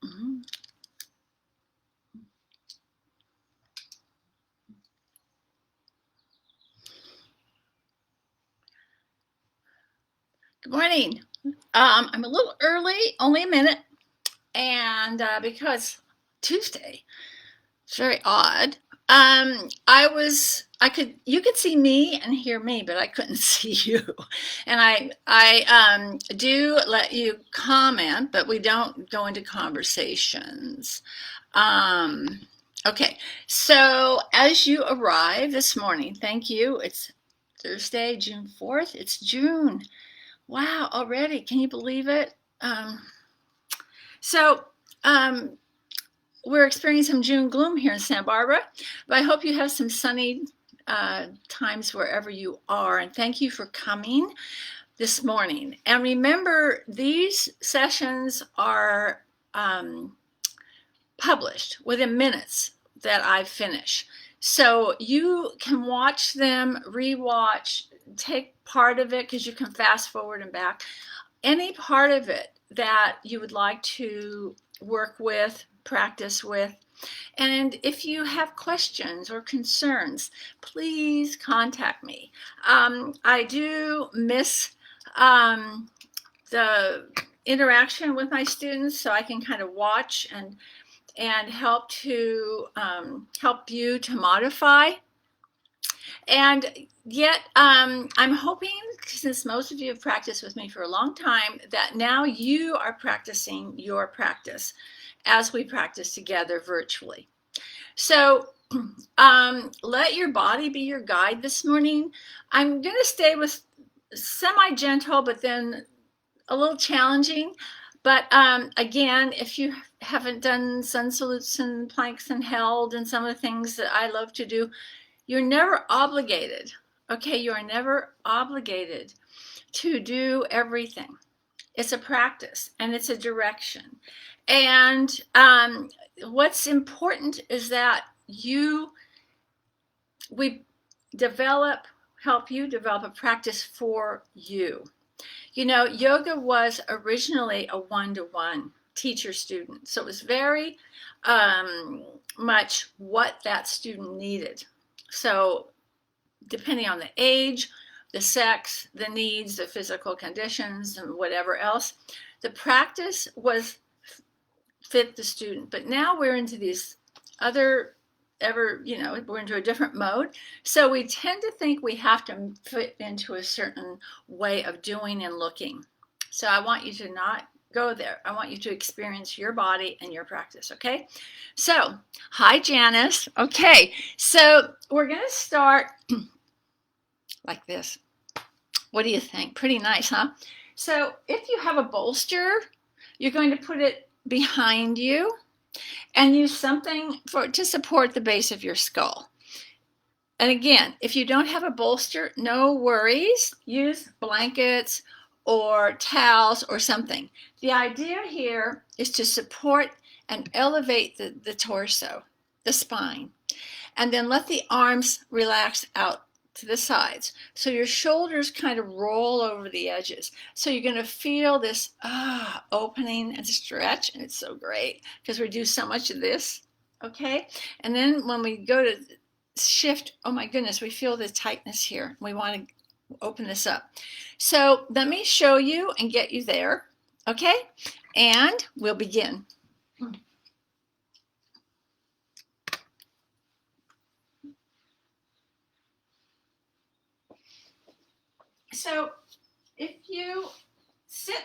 Mhm. Good morning. I'm a little early, only a minute, and because Tuesday, it's very odd. You could see me and hear me, but I couldn't see you. And I do let you comment, but we don't go into conversations. Um, okay, so as you arrive this morning, thank you. It's Thursday, June 4th. It's June. Wow, already. Can you believe it? So, um, we're experiencing some June gloom here in Santa Barbara, but I hope you have some sunny times wherever you are. And thank you for coming this morning. And remember, these sessions are published within minutes that I finish. So you can watch them, rewatch, take part of it because you can fast forward and back. Any part of it that you would like to work with, practice with. And if you have questions or concerns, please contact me. I do miss the interaction with my students, so I can kind of watch and help to help you to modify. And yet, I'm hoping, since most of you have practiced with me for a long time, that now you are practicing your practice as we practice together virtually. So let your body be your guide this morning. I'm going to stay with semi-gentle, but then a little challenging. But again, if you haven't done sun salutes and planks and held and some of the things that I love to do, you're never obligated. Okay, you are never obligated to do everything. It's a practice and it's a direction. And what's important is that we help you develop a practice for you. You know, yoga was originally a one-to-one teacher-student. So it was very much what that student needed. So depending on the age, the sex, the needs, the physical conditions, and whatever else, the practice was fit the student. But now we're into these other we're into a different mode. So we tend to think we have to fit into a certain way of doing and looking. So I want you to not go there. I want you to experience your body and your practice, okay? So, hi Janice. Okay, so we're gonna start like this. What do you think? Pretty nice, huh? So if you have a bolster, you're going to put it behind you and use something to support the base of your skull. And again, if you don't have a bolster, no worries. Use blankets or towels or something. The idea here is to support and elevate the torso, the spine, and then let the arms relax out to the sides. So your shoulders kind of roll over the edges. So you're going to feel this opening and stretch, and it's so great because we do so much of this, okay? And then when we go to shift, oh my goodness, we feel the tightness here. We want to open this up. So let me show you and get you there, okay? And we'll begin. So if you sit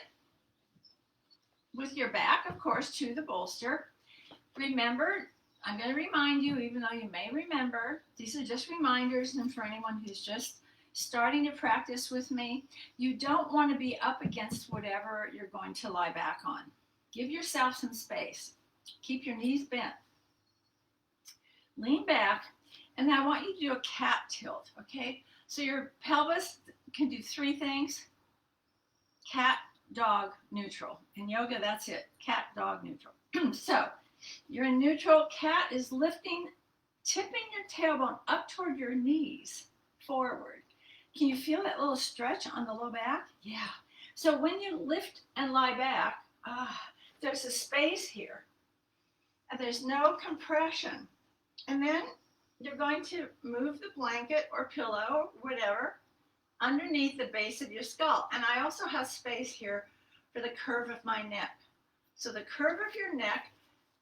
with your back, of course, to the bolster, remember, I'm going to remind you, even though you may remember, these are just reminders, and for anyone who's just starting to practice with me, you don't want to be up against whatever you're going to lie back on. Give yourself some space. Keep your knees bent. Lean back, and I want you to do a cat tilt, okay? So your pelvis can do three things. Cat, dog, neutral. In yoga, that's it. Cat, dog, neutral. So you're in neutral. Cat is lifting, tipping your tailbone up toward your knees, forward. Can you feel that little stretch on the low back? Yeah. So when you lift and lie back, there's a space here, and there's no compression. And then you're going to move the blanket or pillow, whatever, underneath the base of your skull. And I also have space here for the curve of my neck. So the curve of your neck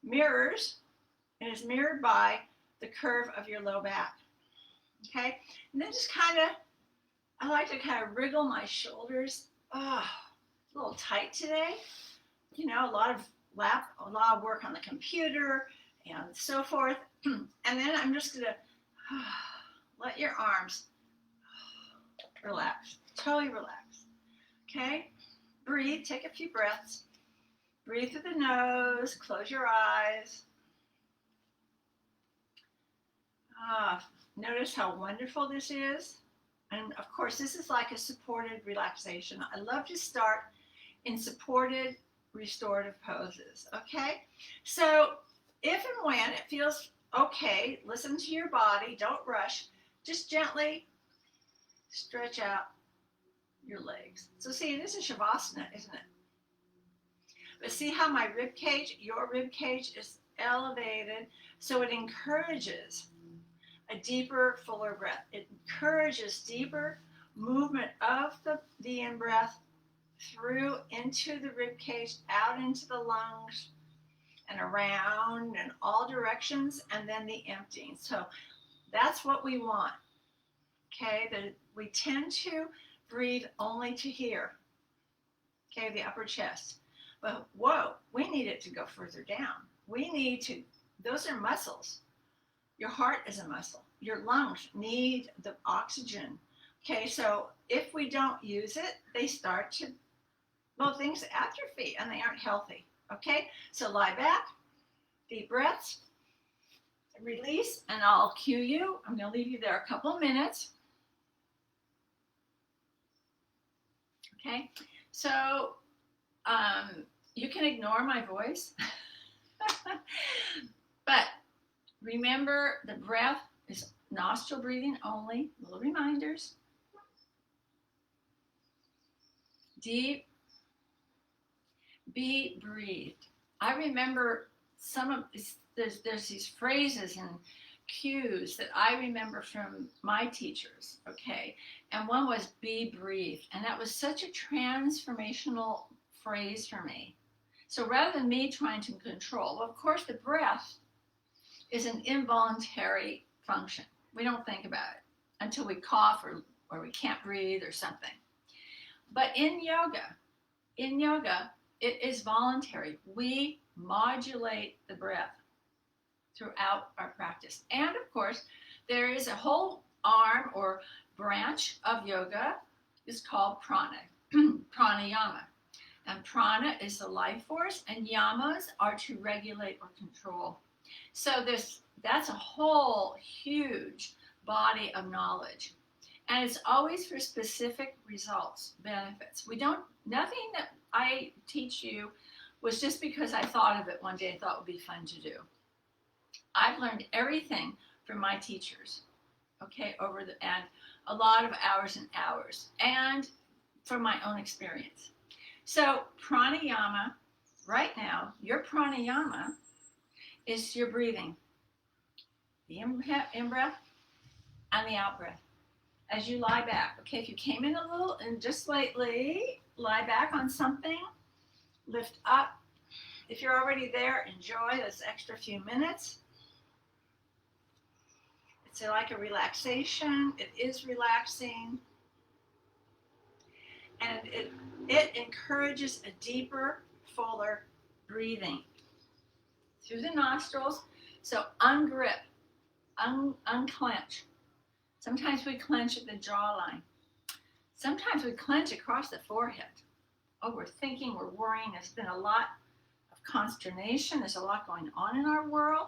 mirrors and is mirrored by the curve of your low back. Okay? And then just kind of, I like to kind of wriggle my shoulders. Oh, a little tight today. You know, a lot of work on the computer and so forth. And then I'm just going to let your arms relax, totally relax. Okay? Breathe, take a few breaths. Breathe through the nose, close your eyes. Notice how wonderful this is. And of course, this is like a supported relaxation. I love to start in supported restorative poses, okay? So if and when it feels okay, listen to your body, don't rush, just gently stretch out your legs. So see, this is Shavasana, isn't it? But see how my rib cage, your rib cage is elevated, so it encourages a deeper, fuller breath. It encourages deeper movement of the in-breath through into the rib cage, out into the lungs, and around in all directions, and then the emptying. So that's what we want. Okay, we tend to breathe only to here. Okay, the upper chest. But whoa, we need it to go further down. We need to, those are muscles. Your heart is a muscle. Your lungs need the oxygen. Okay, so if we don't use it, they start to, well, things atrophy and they aren't healthy. Okay, so lie back, deep breaths, release, and I'll cue you. I'm going to leave you there a couple of minutes. Okay, so you can ignore my voice, but remember the breath is nostril breathing only, little reminders. Deep, be breathed. I remember some of this, there's these phrases and cues that I remember from my teachers, okay? And one was be breathed. And that was such a transformational phrase for me. So rather than me trying to control, well, of course, the breath is an involuntary function. We don't think about it until we cough or we can't breathe or something. But in yoga, it is voluntary. We modulate the breath throughout our practice. And of course, there is a whole arm or branch of yoga is called prana, pranayama. And prana is the life force, and yamas are to regulate or control. So that's a whole huge body of knowledge. And it's always for specific results, benefits. Nothing that I teach you was just because I thought of it one day and thought it would be fun to do. I've learned everything from my teachers, okay, and a lot of hours and hours, and from my own experience. So pranayama, right now, your pranayama is your breathing, the in-breath and the out-breath. As you lie back, okay, if you came in a little and just slightly, lie back on something, lift up. If you're already there, enjoy this extra few minutes. It's like a relaxation. It is relaxing. And it encourages a deeper, fuller breathing through the nostrils. So ungrip, unclench. Sometimes we clench at the jawline. Sometimes we clench across the forehead. Oh, we're thinking, we're worrying. There's been a lot of consternation. There's a lot going on in our world.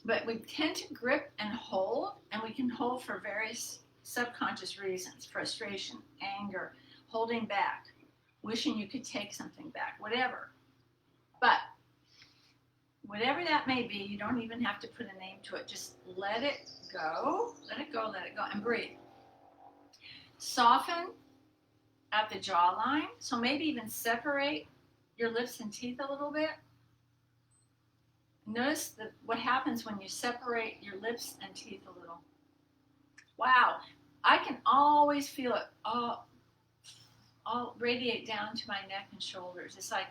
But we tend to grip and hold, and we can hold for various subconscious reasons: frustration, anger, holding back, wishing you could take something back, whatever. But whatever that may be, you don't even have to put a name to it. Just let it go, let it go, and breathe. Soften at the jawline, so maybe even separate your lips and teeth a little bit? Notice what happens when you separate your lips and teeth a little. Wow, I can always feel it all radiate down to my neck and shoulders. It's like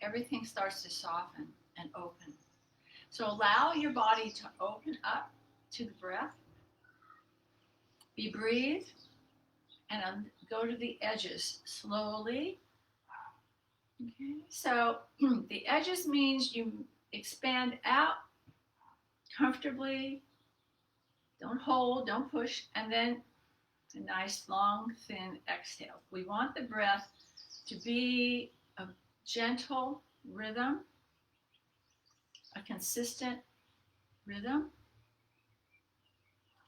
everything starts to soften and open. So allow your body to open up to the breath. Be breathed and go to the edges slowly. Okay, so the edges means you expand out comfortably. Don't hold, don't push, and then a nice long thin exhale. We want the breath to be a gentle rhythm, a consistent rhythm.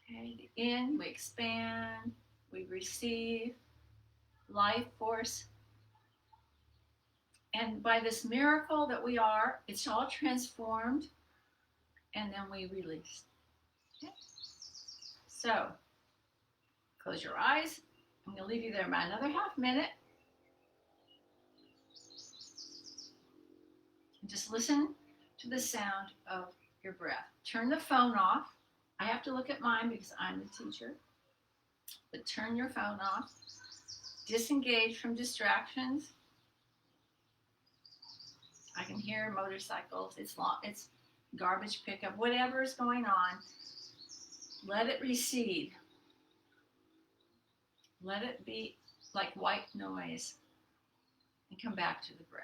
Okay, the in, we expand, we receive life force. And by this miracle that we are, it's all transformed, and then we release. Okay? So, close your eyes. I'm going to leave you there about another half minute. And just listen to the sound of your breath. Turn the phone off. I have to look at mine because I'm the teacher. But turn your phone off. Disengage from distractions. I can hear motorcycles. It's garbage pickup. Whatever is going on, let it recede. Let it be like white noise and come back to the breath.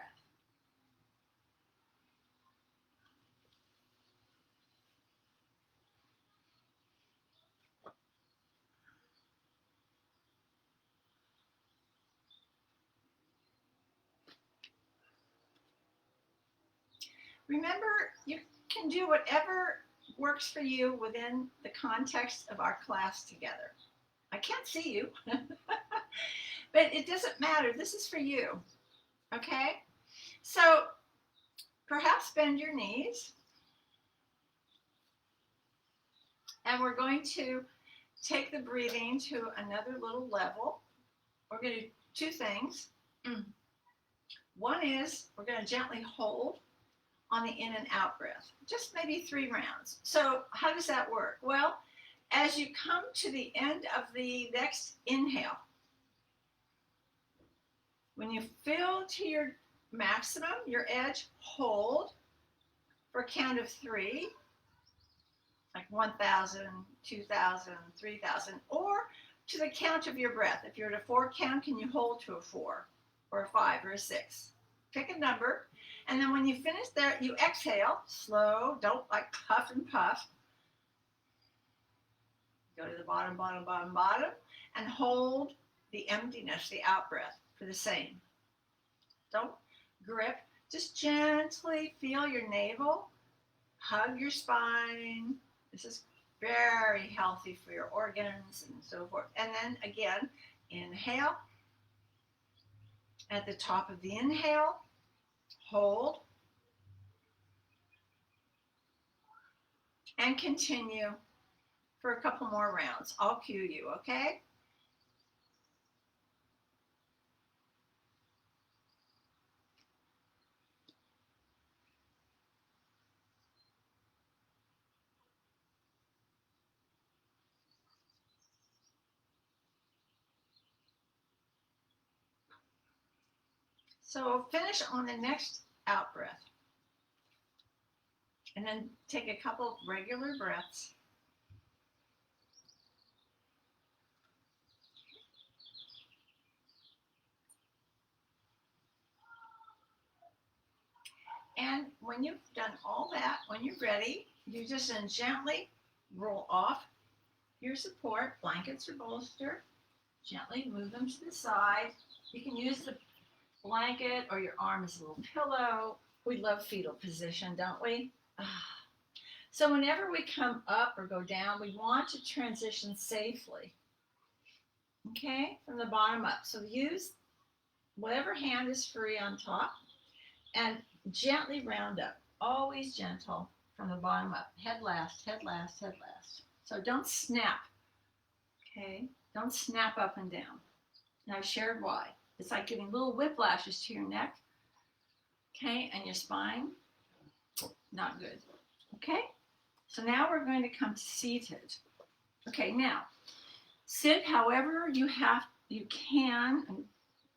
Remember, you can do whatever works for you within the context of our class together. I can't see you, but it doesn't matter. This is for you, okay? So perhaps bend your knees, and we're going to take the breathing to another little level. We're going to do two things. One is we're going to gently hold on the in and out breath, just maybe 3 rounds. So how does that work? Well, as you come to the end of the next inhale, when you fill to your maximum, your edge, hold for a count of 3, like 1,000, 2,000, 3,000, or to the count of your breath. If you're at a 4 count, can you hold to a 4 or a 5 or a 6? Pick a number. And then when you finish there, you exhale, slow, don't like puff and puff. Go to the bottom, bottom, bottom, bottom, and hold the emptiness, the out breath, for the same. Don't grip, just gently feel your navel, hug your spine. This is very healthy for your organs and so forth. And then again, inhale. At the top of the inhale, hold, and continue for a couple more rounds. I'll cue you, okay? So finish on the next out breath. And then take a couple regular breaths. And when you've done all that, when you're ready, you just then gently roll off your support, blankets or bolster. Gently move them to the side. You can use the blanket or your arm as a little pillow. We love fetal position, don't we? So whenever we come up or go down, we want to transition safely, okay, from the bottom up. So use whatever hand is free on top and gently round up, always gentle from the bottom up. Head last, head last, head last. So don't snap, okay? Don't snap up and down. And I've shared why. It's like giving little whiplashes to your neck, okay, and your spine. Not good, okay? So now we're going to come to seated. Okay, now, sit however you can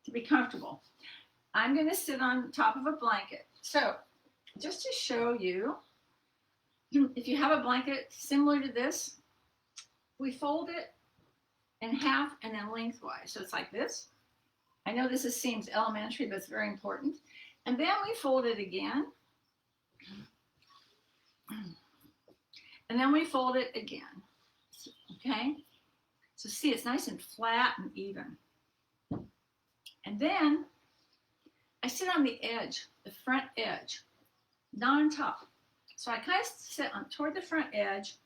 to be comfortable. I'm going to sit on top of a blanket. So, just to show you, if you have a blanket similar to this, we fold it in half and then lengthwise. So it's like this. I know this seems elementary, but it's very important. And then we fold it again. And then we fold it again. Okay? So see, it's nice and flat and even. And then I sit on the edge, the front edge, not on top. So I kind of sit on toward the front edge,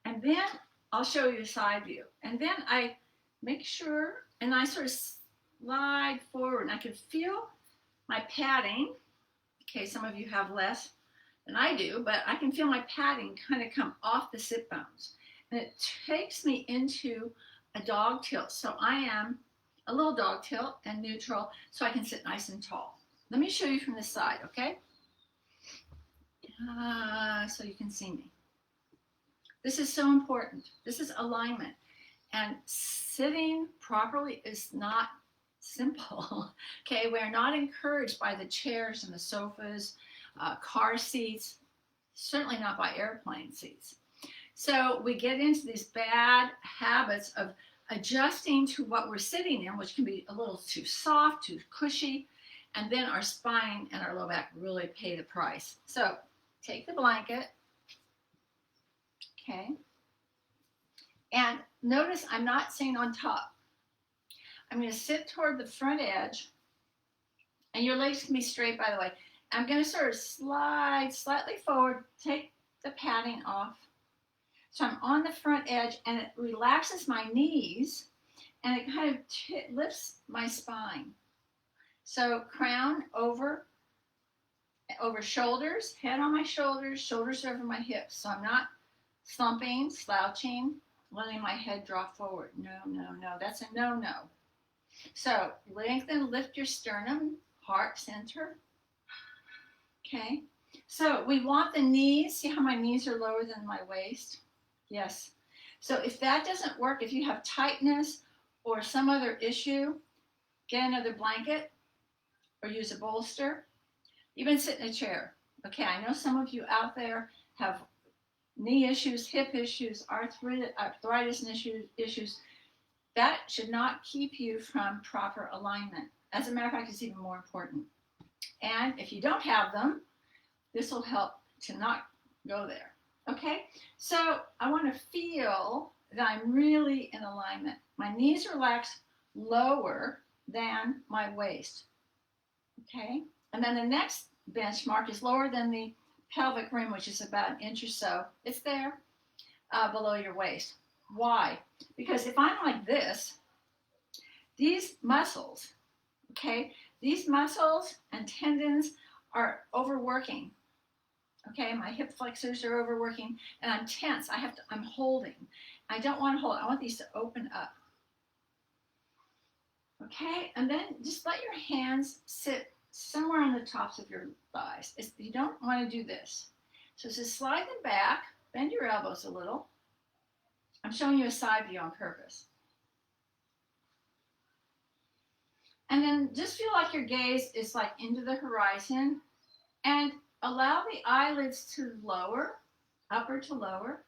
and then I'll show you a side view. And then I make sure, and I sort of slide forward, and I can feel my padding. Okay, some of you have less than I do, but I can feel my padding kind of come off the sit bones. And it takes me into a dog tilt. So I am a little dog tilt and neutral, so I can sit nice and tall. Let me show you from this side, okay? So you can see me. This is so important. This is alignment. And sitting properly is not simple, okay? We're not encouraged by the chairs and the sofas, car seats, certainly not by airplane seats. So we get into these bad habits of adjusting to what we're sitting in, which can be a little too soft, too cushy, and then our spine and our low back really pay the price. So take the blanket, okay, and notice I'm not sitting on top. I'm going to sit toward the front edge, and your legs can be straight, by the way. I'm going to sort of slide slightly forward, take the padding off. So I'm on the front edge, and it relaxes my knees, and it kind of lifts my spine. So crown over shoulders, head on my shoulders, shoulders over my hips. So I'm not slumping, slouching, letting my head drop forward. No, no, no. That's a no-no. So lengthen, lift your sternum, heart center. Okay. So we want the knees. See how my knees are lower than my waist? Yes. So if that doesn't work, if you have tightness or some other issue, get another blanket or use a bolster. Even sit in a chair. Okay, I know some of you out there have knee issues, hip issues, arthritis issues. That should not keep you from proper alignment. As a matter of fact, it's even more important. And if you don't have them, this will help to not go there. Okay, so I want to feel that I'm really in alignment. My knees relax lower than my waist. Okay, and then the next benchmark is lower than the pelvic rim, which is about an inch or so. It's there below your waist. Why? Because if I'm like this, these muscles, okay, these muscles and tendons are overworking. Okay, my hip flexors are overworking, and I'm tense. I'm holding. I don't want to hold. I want these to open up. Okay, and then just let your hands sit somewhere on the tops of your thighs. You don't want to do this. So just slide them back, bend your elbows a little. I'm showing you a side view on purpose. And then just feel like your gaze is like into the horizon, and allow the eyelids to lower, upper to lower.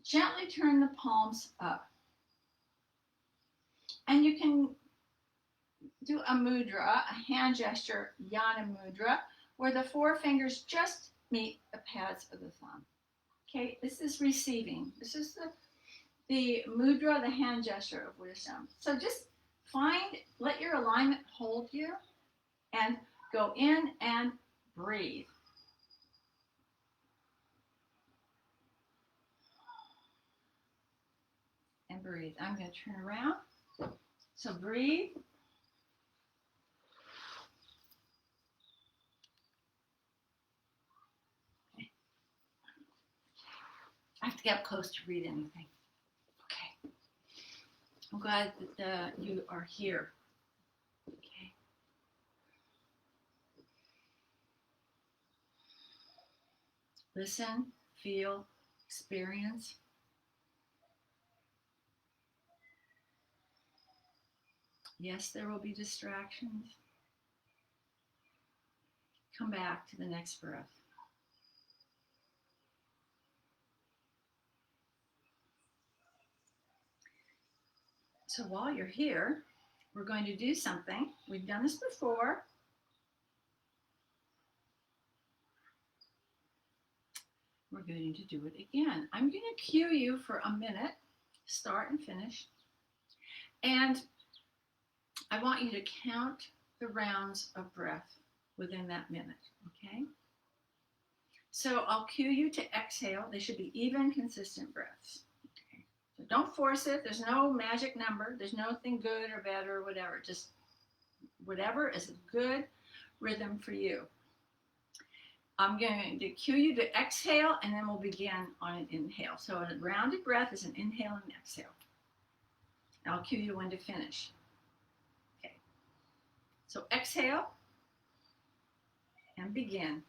Gently turn the palms up. And you can do a mudra, a hand gesture, yana mudra, where the four fingers just meet the pads of the thumb. Okay, this is receiving. This is the mudra, the hand gesture of wisdom. So just let your alignment hold you, and go in and breathe. And breathe. I'm going to turn around. So breathe. Okay. I have to get up close to read anything. Okay. I'm glad that you are here. Listen, feel, experience. Yes, there will be distractions. Come back to the next breath. So while you're here, we're going to do something. We've done this before. We're going to do it again. I'm going to cue you for a minute, start and finish. And I want you to count the rounds of breath within that minute, okay? So I'll cue you to exhale. They should be even, consistent breaths. Okay? So don't force it. There's no magic number. There's nothing good or bad or whatever. Just whatever is a good rhythm for you. I'm going to cue you to exhale, and then we'll begin on an inhale. So a rounded breath is an inhale and exhale. And I'll cue you when to finish. Okay. So exhale and begin.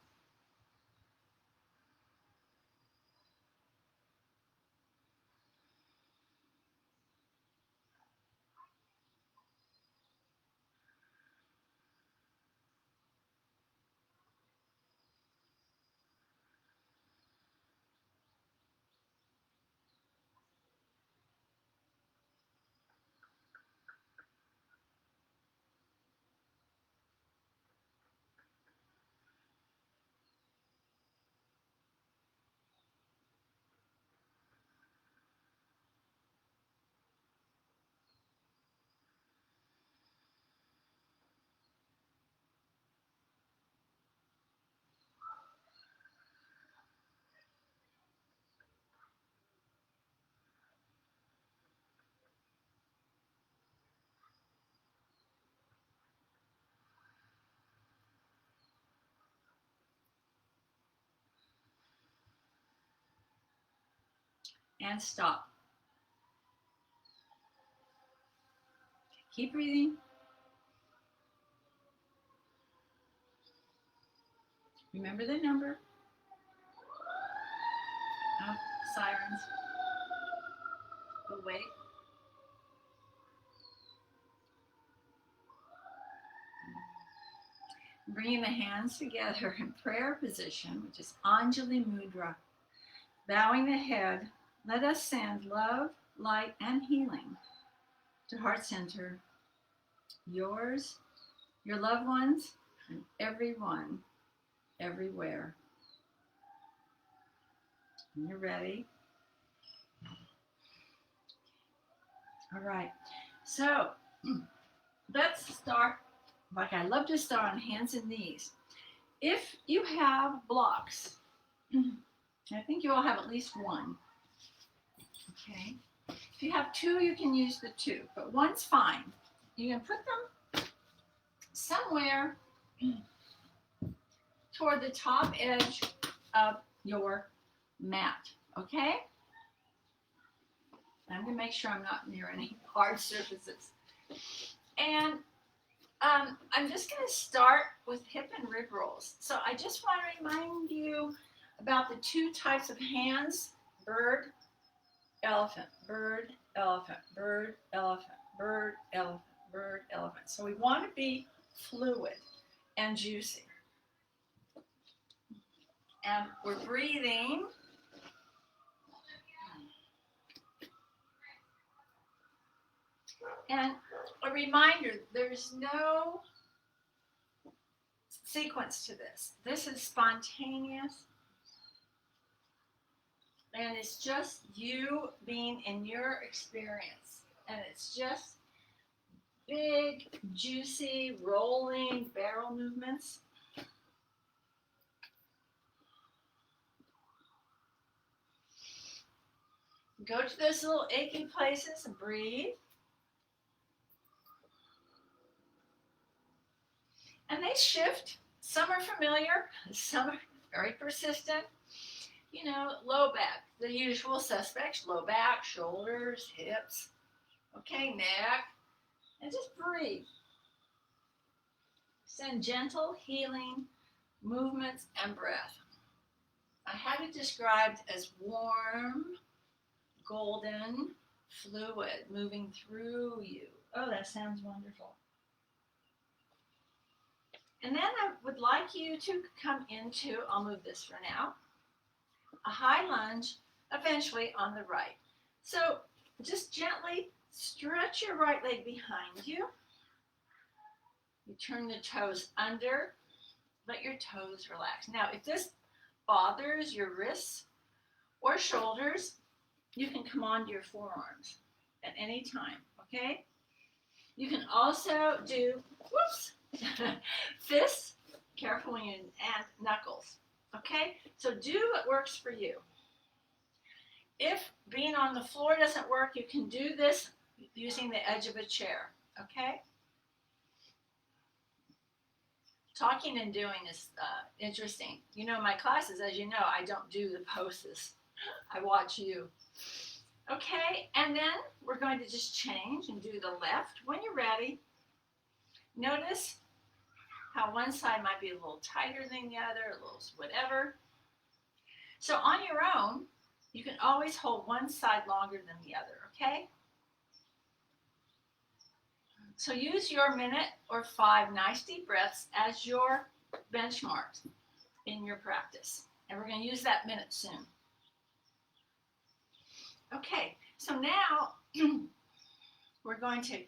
And stop. Keep breathing. Remember the number. Oh, sirens. But wait. Bringing the hands together in prayer position, which is Anjali Mudra. Bowing the head, let us send love, light, and healing to heart center, yours, your loved ones, and everyone, everywhere. When you're ready. All right. So let's start, like I love to start on hands and knees. If you have blocks, I think you all have at least one. Okay. If you have two, you can use the two, but one's fine. You can put them somewhere toward the top edge of your mat, okay? I'm going to make sure I'm not near any hard surfaces. And I'm just going to start with hip and rib rolls. So I just want to remind you about the two types of hands: bird, elephant, bird, elephant, bird, elephant, bird, elephant, bird, elephant. So we want to be fluid and juicy. And we're breathing. And a reminder, there's no sequence to this. This is spontaneous. And it's just you being in your experience. And it's just big, juicy, rolling barrel movements. Go to those little achy places and breathe. And they shift. Some are familiar, some are very persistent. You know, low back, the usual suspects: low back, shoulders, hips, okay, neck, and just breathe. Send gentle, healing movements and breath. I have it described as warm, golden fluid moving through you. Oh, that sounds wonderful. And then I would like you to come into, I'll move this for now, a high lunge, eventually on the right. So just gently stretch your right leg behind you. You turn the toes under, let your toes relax. Now, if this bothers your wrists or shoulders, you can come onto your forearms at any time, okay? You can also do, whoops, fists, careful when you, and knuckles, okay? So do what works for you. If being on the floor doesn't work, you can do this using the edge of a chair, okay? Talking and doing is interesting. You know, my classes, as you know, I don't do the poses. I watch you. Okay, and then we're going to just change and do the left. When you're ready, notice how one side might be a little tighter than the other, a little whatever. So on your own, you can always hold one side longer than the other, okay? So use your minute or 5 nice deep breaths as your benchmark in your practice. And we're going to use that minute soon. Okay, so now we're going to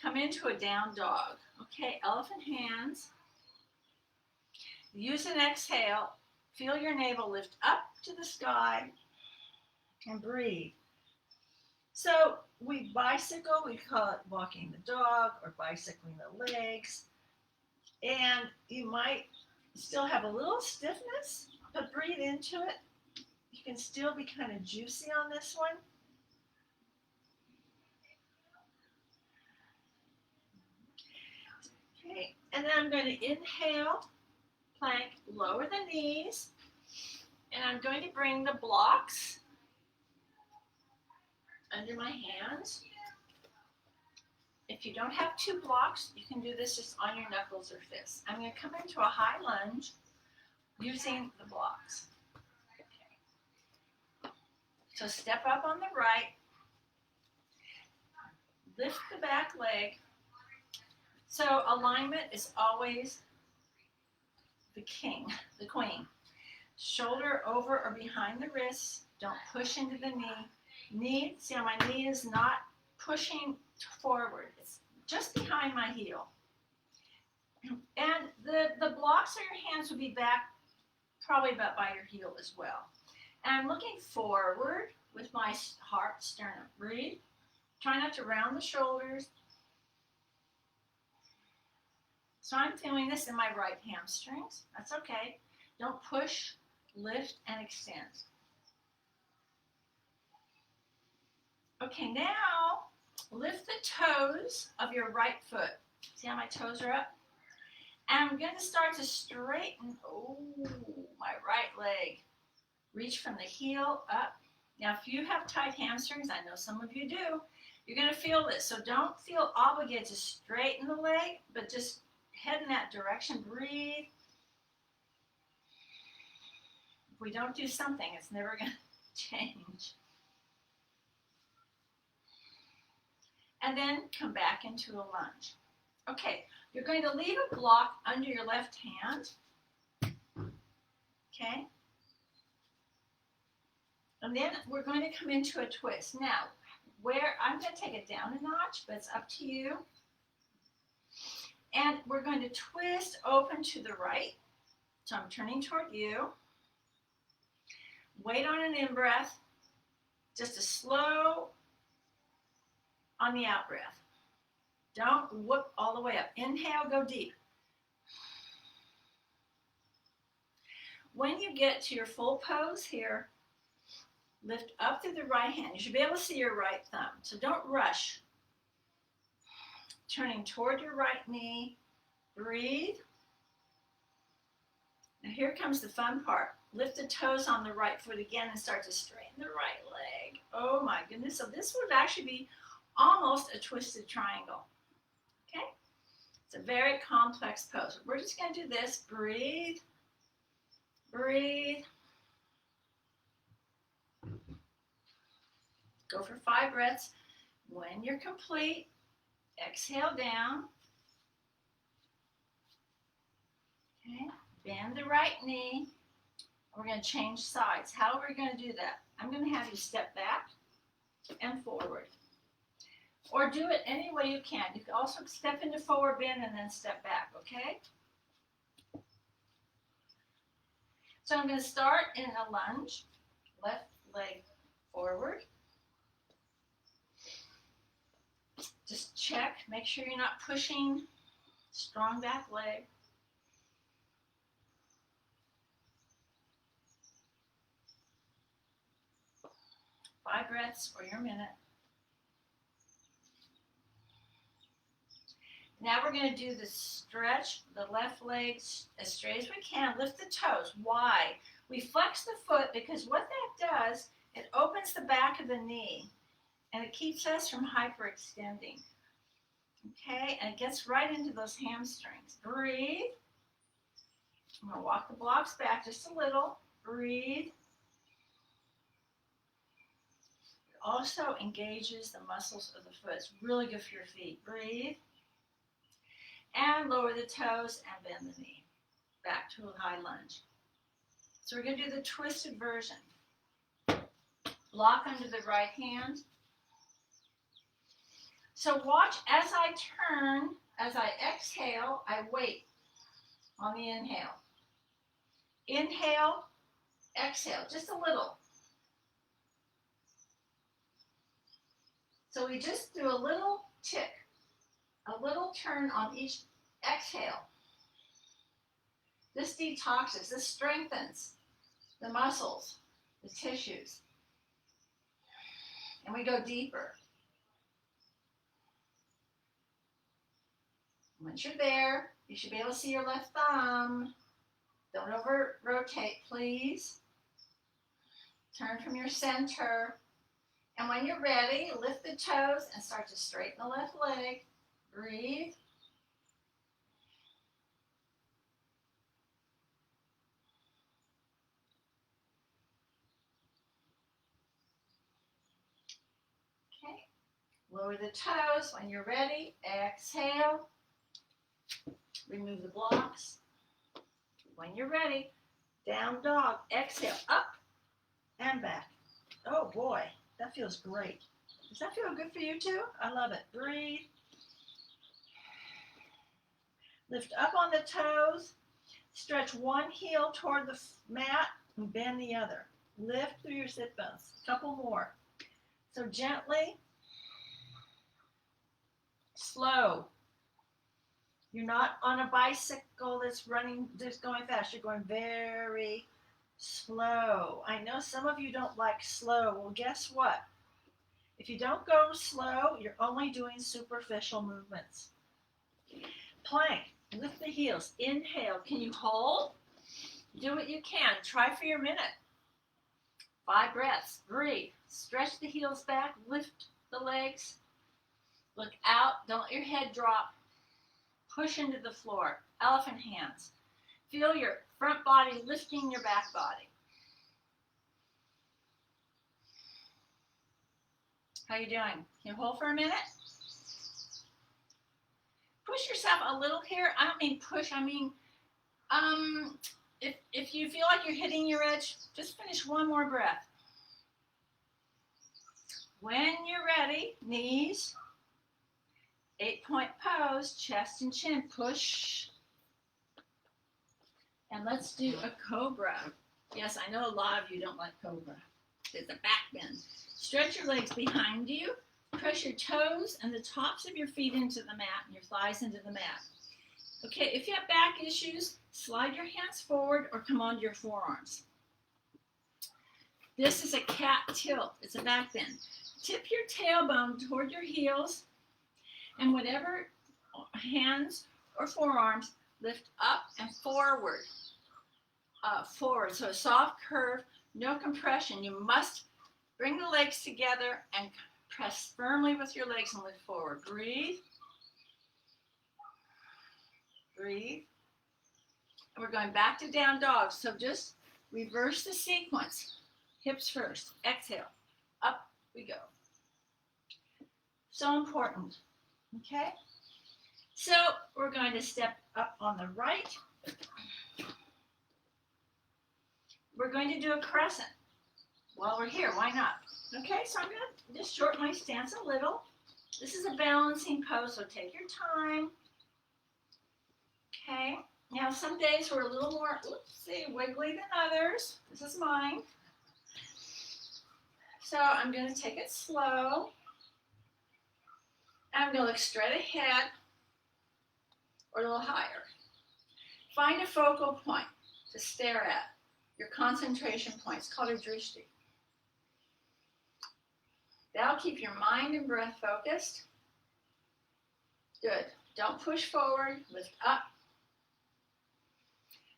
come into a down dog. Okay, elephant hands. Use an exhale. Feel your navel lift up to the sky and breathe. So we bicycle, we call it walking the dog or bicycling the legs. And you might still have a little stiffness, but breathe into it. You can still be kind of juicy on this one. Okay, and then I'm going to inhale, plank, lower the knees, and I'm going to bring the blocks under my hands. If you don't have 2 blocks, you can do this just on your knuckles or fists. I'm going to come into a high lunge using the blocks. Okay. So step up on the right, lift the back leg. So alignment is always the king, the queen. Shoulder over or behind the wrists. Don't push into the knee. See how my knee is not pushing forward. It's just behind my heel. And the blocks of your hands will be back probably about by your heel as well. And I'm looking forward with my heart sternum. Breathe. Try not to round the shoulders. So I'm feeling this in my right hamstrings. That's okay. Don't push, lift, and extend. Okay, now lift the toes of your right foot. See how my toes are up? And I'm going to start to straighten, my right leg. Reach from the heel up. Now, if you have tight hamstrings, I know some of you do, you're going to feel this. So don't feel obligated to straighten the leg, but just head in that direction. Breathe. If we don't do something, it's never going to change. And then come back into a lunge. Okay, you're going to leave a block under your left hand. Okay. And then we're going to come into a twist. Now, I'm going to take it down a notch, but it's up to you. And we're going to twist open to the right. So I'm turning toward you. Wait on an in-breath. Just a slow on the out-breath. Don't whoop all the way up. Inhale, go deep. When you get to your full pose here, lift up through the right hand. You should be able to see your right thumb. So don't rush. Turning toward your right knee. Breathe. Now here comes the fun part. Lift the toes on the right foot again and start to straighten the right leg. Oh my goodness. So this would actually be almost a twisted triangle. Okay? It's a very complex pose. We're just going to do this. Breathe. Breathe. Go for 5 breaths. When you're complete, exhale down. Okay, bend the right knee. We're going to change sides. How are we going to do that? I'm going to have you step back and forward. Or do it any way you can. You can also step into forward bend and then step back, okay? So I'm going to start in a lunge. Left leg forward. Just check. Make sure you're not pushing. Strong back leg. Five breaths for your minute. Now we're going to do the stretch, the left leg as straight as we can. Lift the toes. Why? We flex the foot because what that does, it opens the back of the knee and it keeps us from hyperextending. Okay, and it gets right into those hamstrings. Breathe. I'm going to walk the blocks back just a little. Breathe. It also engages the muscles of the foot. It's really good for your feet. Breathe. And lower the toes and bend the knee. Back to a high lunge. So we're going to do the twisted version. Block under the right hand. So watch as I turn, as I exhale, I wait on the inhale. Inhale, exhale, just a little. So we just do a little tick, a little turn on each exhale. This detoxes, this strengthens the muscles, the tissues. And we go deeper. Once you're there, you should be able to see your left thumb. Don't over rotate, please. Turn from your center. And when you're ready, lift the toes and start to straighten the left leg. Breathe. Okay. Lower the toes. When you're ready, exhale. Remove the blocks. When you're ready, down dog. Exhale, up and back. Oh boy, that feels great. Does that feel good for you too? I love it. Breathe. Lift up on the toes. Stretch one heel toward the mat and bend the other. Lift through your sit bones. A couple more. So gently, slow. You're not on a bicycle that's running, just going fast. You're going very slow. I know some of you don't like slow. Well, guess what? If you don't go slow, you're only doing superficial movements. Plank. Lift the heels. Inhale. Can you hold? Do what you can. Try for your minute. 5 breaths. Breathe. Stretch the heels back. Lift the legs. Look out. Don't let your head drop. Push into the floor. Elephant hands. Feel your front body lifting your back body. How you doing? Can you hold for a minute? Push yourself a little here. I don't mean push. I mean, if you feel like you're hitting your edge, just finish one more breath. When you're ready, knees. 8-point pose, chest and chin, push. And let's do a cobra. Yes, I know a lot of you don't like cobra. There's a back bend. Stretch your legs behind you. Press your toes and the tops of your feet into the mat and your thighs into the mat. Okay, if you have back issues, slide your hands forward or come onto your forearms. This is a cat tilt. It's a back bend. Tip your tailbone toward your heels. And whatever hands or forearms, lift up and forward. Forward. So a soft curve, no compression. You must bring the legs together and press firmly with your legs and lift forward. Breathe. Breathe. And we're going back to down dog. So just reverse the sequence. Hips first. Exhale. Up we go. So important. Okay? So we're going to step up on the right. We're going to do a crescent while we're here. Why not? Okay, so I'm going to just shorten my stance a little. This is a balancing pose, so take your time. Okay, now some days we're a little more, wiggly than others. This is mine. So I'm going to take it slow. I'm going to look straight ahead or a little higher. Find a focal point to stare at, your concentration point. It's called a drishti. That'll keep your mind and breath focused. Good. Don't push forward, lift up.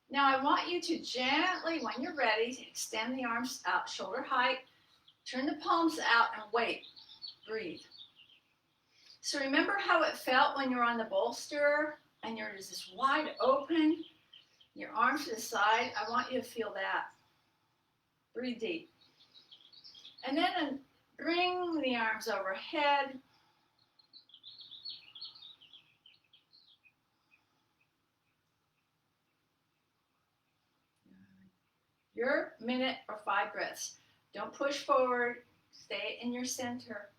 Now I want you to gently, when you're ready, extend the arms out, shoulder height, turn the palms out and wait. Breathe. So remember how it felt when you're on the bolster and you're just wide open, your arms to the side. I want you to feel that. Breathe deep. And then bring the arms overhead. Your minute or 5 breaths. Don't push forward. Stay in your center.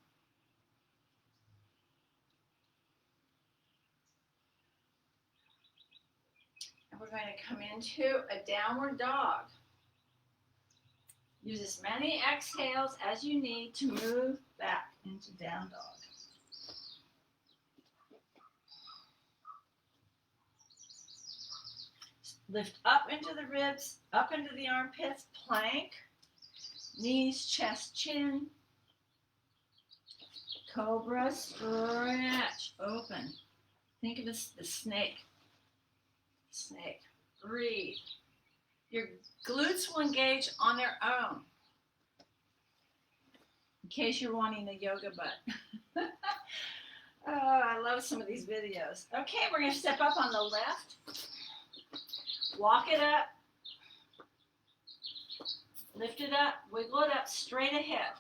And we're going to come into a downward dog. Use as many exhales as you need to move back into down dog. Lift up into the ribs, up into the armpits, plank, knees, chest, chin, cobra, stretch, open. Think of this, the snake. Snake, breathe. Your glutes will engage on their own. In case you're wanting a yoga butt. Oh, I love some of these videos. Okay, we're going to step up on the left. Walk it up. Lift it up. Wiggle it up straight ahead.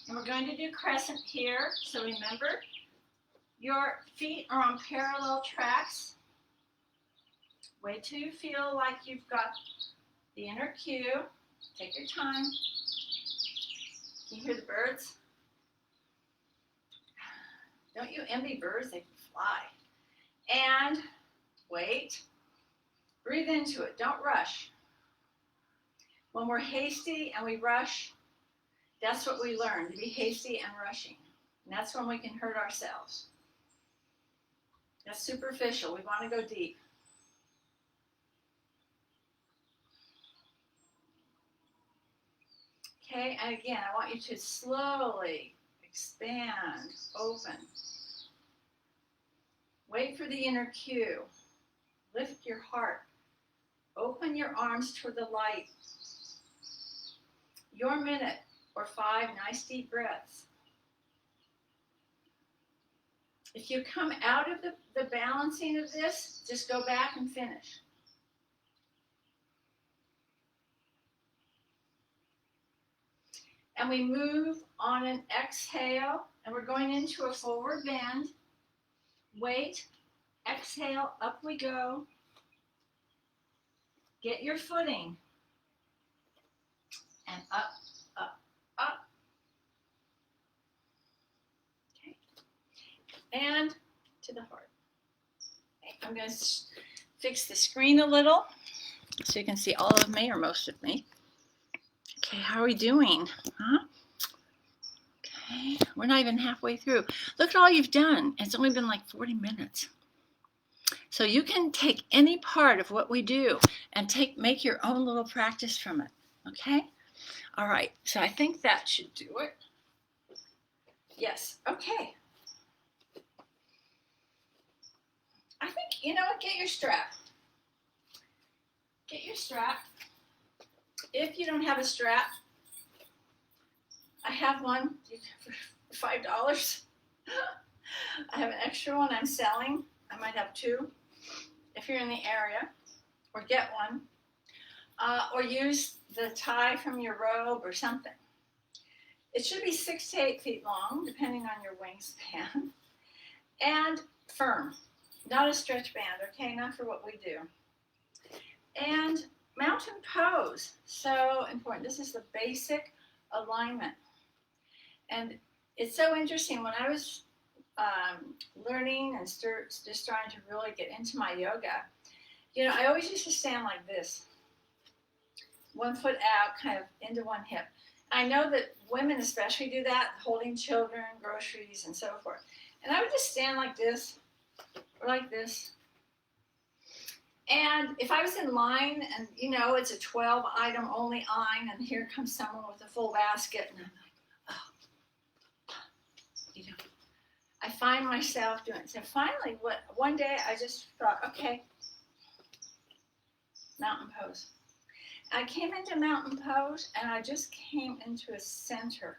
And we're going to do crescent here. So remember, your feet are on parallel tracks. Wait till you feel like you've got the inner cue. Take your time. Can you hear the birds? Don't you envy birds? They can fly. And wait. Breathe into it. Don't rush. When we're hasty and we rush, that's what we learn, to be hasty and rushing. And that's when we can hurt ourselves. That's superficial. We want to go deep. Okay, and again, I want you to slowly expand, open. Wait for the inner cue. Lift your heart. Open your arms toward the light. Your minute or 5 nice deep breaths. If you come out of the balancing of this, just go back and finish. And we move on an exhale, and we're going into a forward bend. Wait, exhale, up we go. Get your footing. And up, up, up. Okay. And to the heart. Okay. I'm going to fix the screen a little so you can see all of me or most of me. Okay, how are we doing? Huh? Okay, we're not even halfway through. Look at all you've done. It's only been like 40 minutes. So you can take any part of what we do and make your own little practice from it. Okay? All right, so I think that should do it. Yes, okay. I think, you know what, get your strap. Get your strap. If you don't have a strap, I have one for $5. I have an extra one I'm selling. I might have 2 if you're in the area, or get one. Or use the tie from your robe or something. It should be 6 to 8 feet long, depending on your wingspan, and firm, not a stretch band, okay? Not for what we do. And mountain pose, so important. This is the basic alignment. And it's so interesting. When I was learning and just trying to really get into my yoga, you know, I always used to stand like this, 1 foot out, kind of into one hip. I know that women especially do that, holding children, groceries, and so forth. And I would just stand like this, or like this. And if I was in line, and you know, it's a 12-item only line, and here comes someone with a full basket, and I'm like, oh, you know, I find myself doing it. So finally, one day I just thought, okay, mountain pose. I came into mountain pose, and I just came into a center.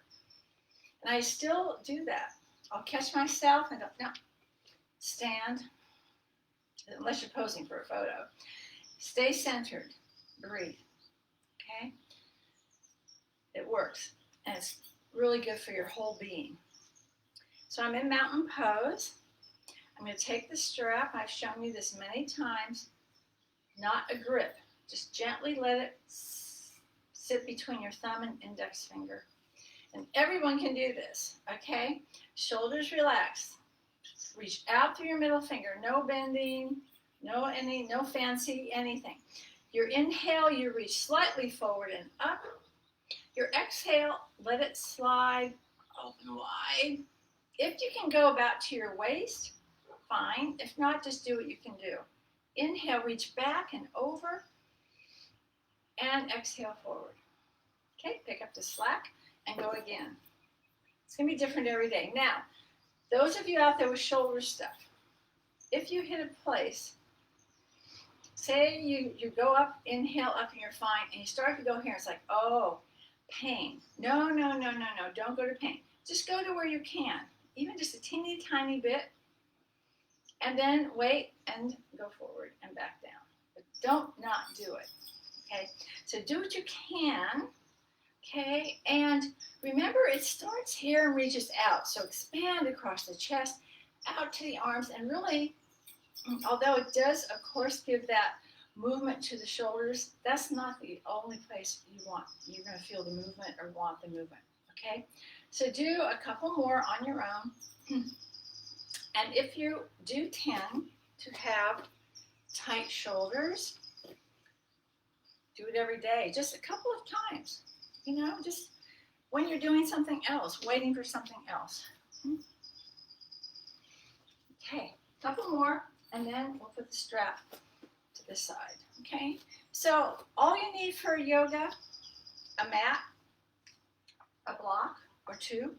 And I still do that. I'll catch myself and go, no, stand, unless you're posing for a photo. Stay centered, breathe, okay? It works, and it's really good for your whole being. So I'm in mountain pose. I'm going to take the strap. I've shown you this many times, not a grip. Just gently let it sit between your thumb and index finger. And everyone can do this, okay? Shoulders relaxed. Reach out through your middle finger. No bending, no fancy anything. Your inhale, you reach slightly forward and up. Your exhale, let it slide open wide. If you can go about to your waist, fine. If not, just do what you can do. Inhale, reach back and over. And exhale forward. Okay, pick up the slack and go again. It's going to be different every day. Now, those of you out there with shoulder stuff, if you hit a place, say you go up, inhale up and you're fine, and you start to go here, it's like, oh, pain. No, don't go to pain. Just go to where you can, even just a teeny tiny bit, and then wait and go forward and back down. But don't not do it. Okay, so do what you can, okay, and remember it starts here and reaches out, so expand across the chest, out to the arms, and really, although it does, of course, give that movement to the shoulders, that's not the only place you're going to feel the movement or want the movement, okay? So do a couple more on your own, and if you do tend to have tight shoulders, do it every day, just a couple of times, you know, just when you're doing something else, waiting for something else. Okay, a couple more, and then we'll put the strap to the side, okay? So all you need for yoga, a mat, a block or two,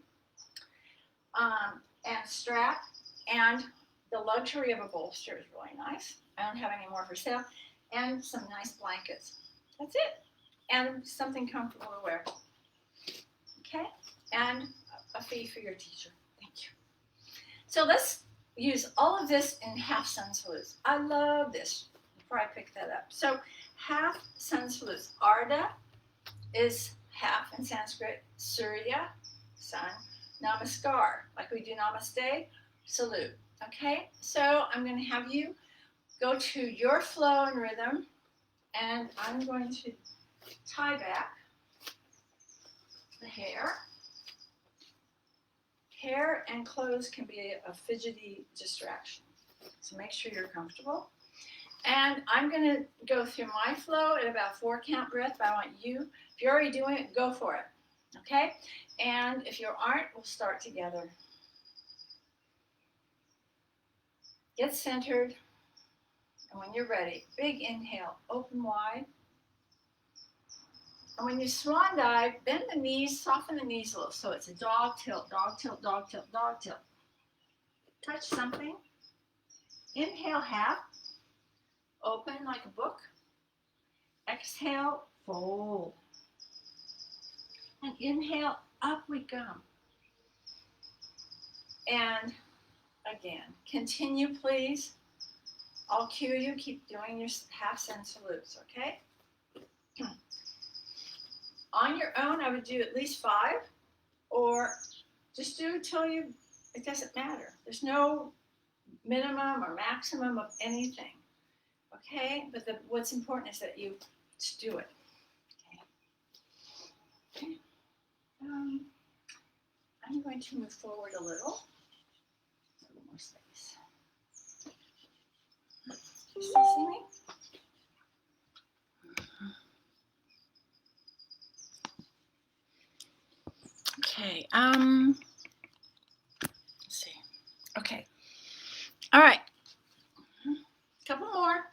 and strap, and the luxury of a bolster is really nice. I don't have any more for sale, and some nice blankets. That's it. And something comfortable to wear. Okay? And a fee for your teacher. Thank you. So let's use all of this in half sun salutes. I love this. Before I pick that up. So half sun salutes. Ardha is half in Sanskrit. Surya, sun. Namaskar, like we do namaste, salute. Okay? So I'm going to have you go to your flow and rhythm. And I'm going to tie back the hair. Hair and clothes can be a fidgety distraction. So make sure you're comfortable. And I'm going to go through my flow at about 4 count breath, but I want you, if you're already doing it, go for it. Okay? And if you aren't, we'll start together. Get centered. And when you're ready, big inhale, open wide. And when you swan dive, bend the knees, soften the knees a little. So it's a dog tilt, dog tilt, dog tilt, dog tilt. Touch something. Inhale, half. Open like a book. Exhale, fold. And inhale, up we go. And again, continue please. I'll cue you, keep doing your half sun salutes, okay? On your own, I would do at least 5, or just do it till it doesn't matter. There's no minimum or maximum of anything. Okay? But what's important is that you just do it. Okay. I'm going to move forward a little more space. You still see me? Okay, let's see. Okay. All right. Couple more.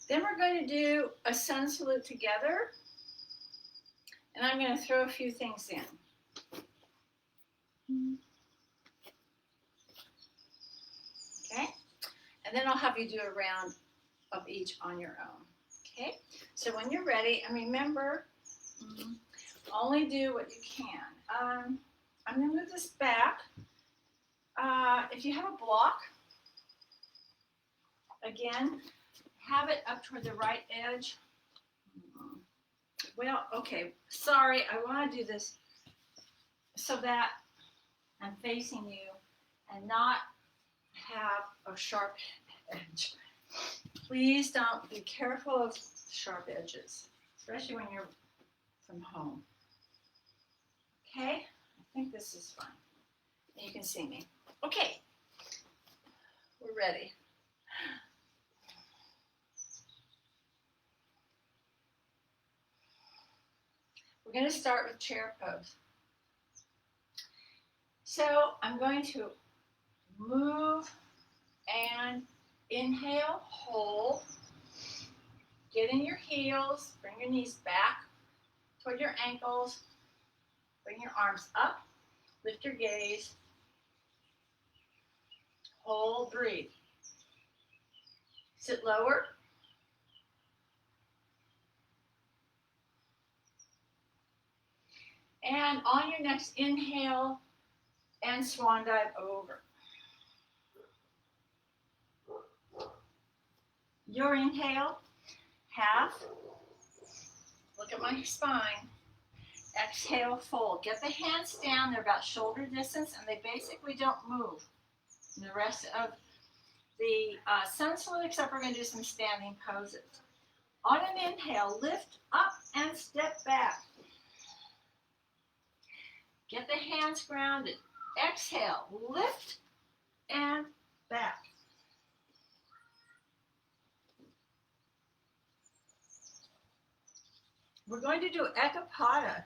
Then we're going to do a sun salute together. And I'm going to throw a few things in. Okay? And then I'll have you do a round of each on your own. Okay? So when you're ready, and remember, only do what you can. I'm going to move this back. If you have a block, again, have it up toward the right edge. Well, okay, sorry, I want to do this so that I'm facing you and not have a sharp edge. Please don't, be careful of sharp edges, especially when you're from home. Okay, I think this is fine. And you can see me. Okay, we're ready. We're going to start with chair pose. So I'm going to move and inhale, hold, get in your heels, bring your knees back toward your ankles, bring your arms up, lift your gaze, hold, breathe. Sit lower. And on your next inhale, and swan dive over. Your inhale, half. Look at my spine. Exhale, fold. Get the hands down. They're about shoulder distance, and they basically don't move. And the rest of the sun salute, except we're going to do some standing poses. On an inhale, lift up and step back. Get the hands grounded. Exhale, lift and back. We're going to do ekapada.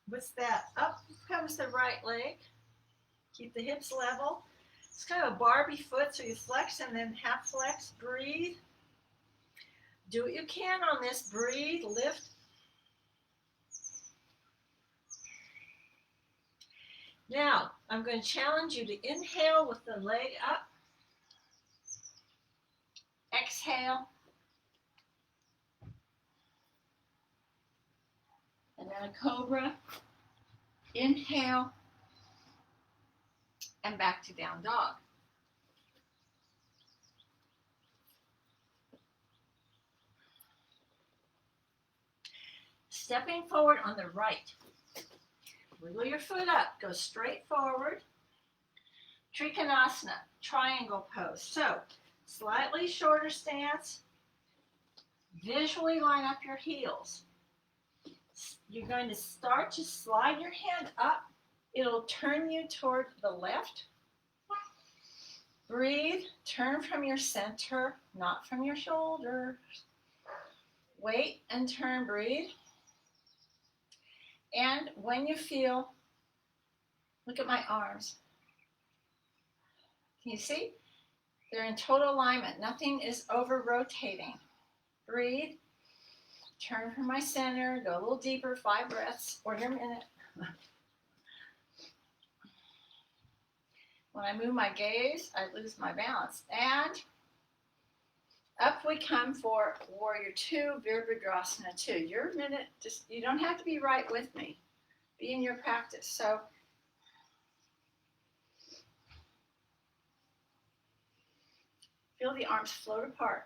What's that? Up comes the right leg. Keep the hips level. It's kind of a Barbie foot, so you flex and then half flex. Breathe. Do what you can on this. Breathe, lift. Now, I'm going to challenge you to inhale with the leg up. Exhale. And then a cobra. Inhale. And back to down dog. Stepping forward on the right. Wiggle your foot up. Go straight forward. Trikonasana, triangle pose. So, slightly shorter stance. Visually line up your heels. You're going to start to slide your hand up. It'll turn you toward the left. Breathe. Turn from your center, not from your shoulders. Wait and turn. Breathe. And when you feel, look at my arms. Can you see? They're in total alignment. Nothing is over rotating. Breathe. Turn from my center. Go a little deeper. 5 breaths or your minute. When I move my gaze, I lose my balance. And up we come for Warrior 2, Virabhadrasana 2. Your minute, you don't have to be right with me. Be in your practice. So, Feel the arms float apart.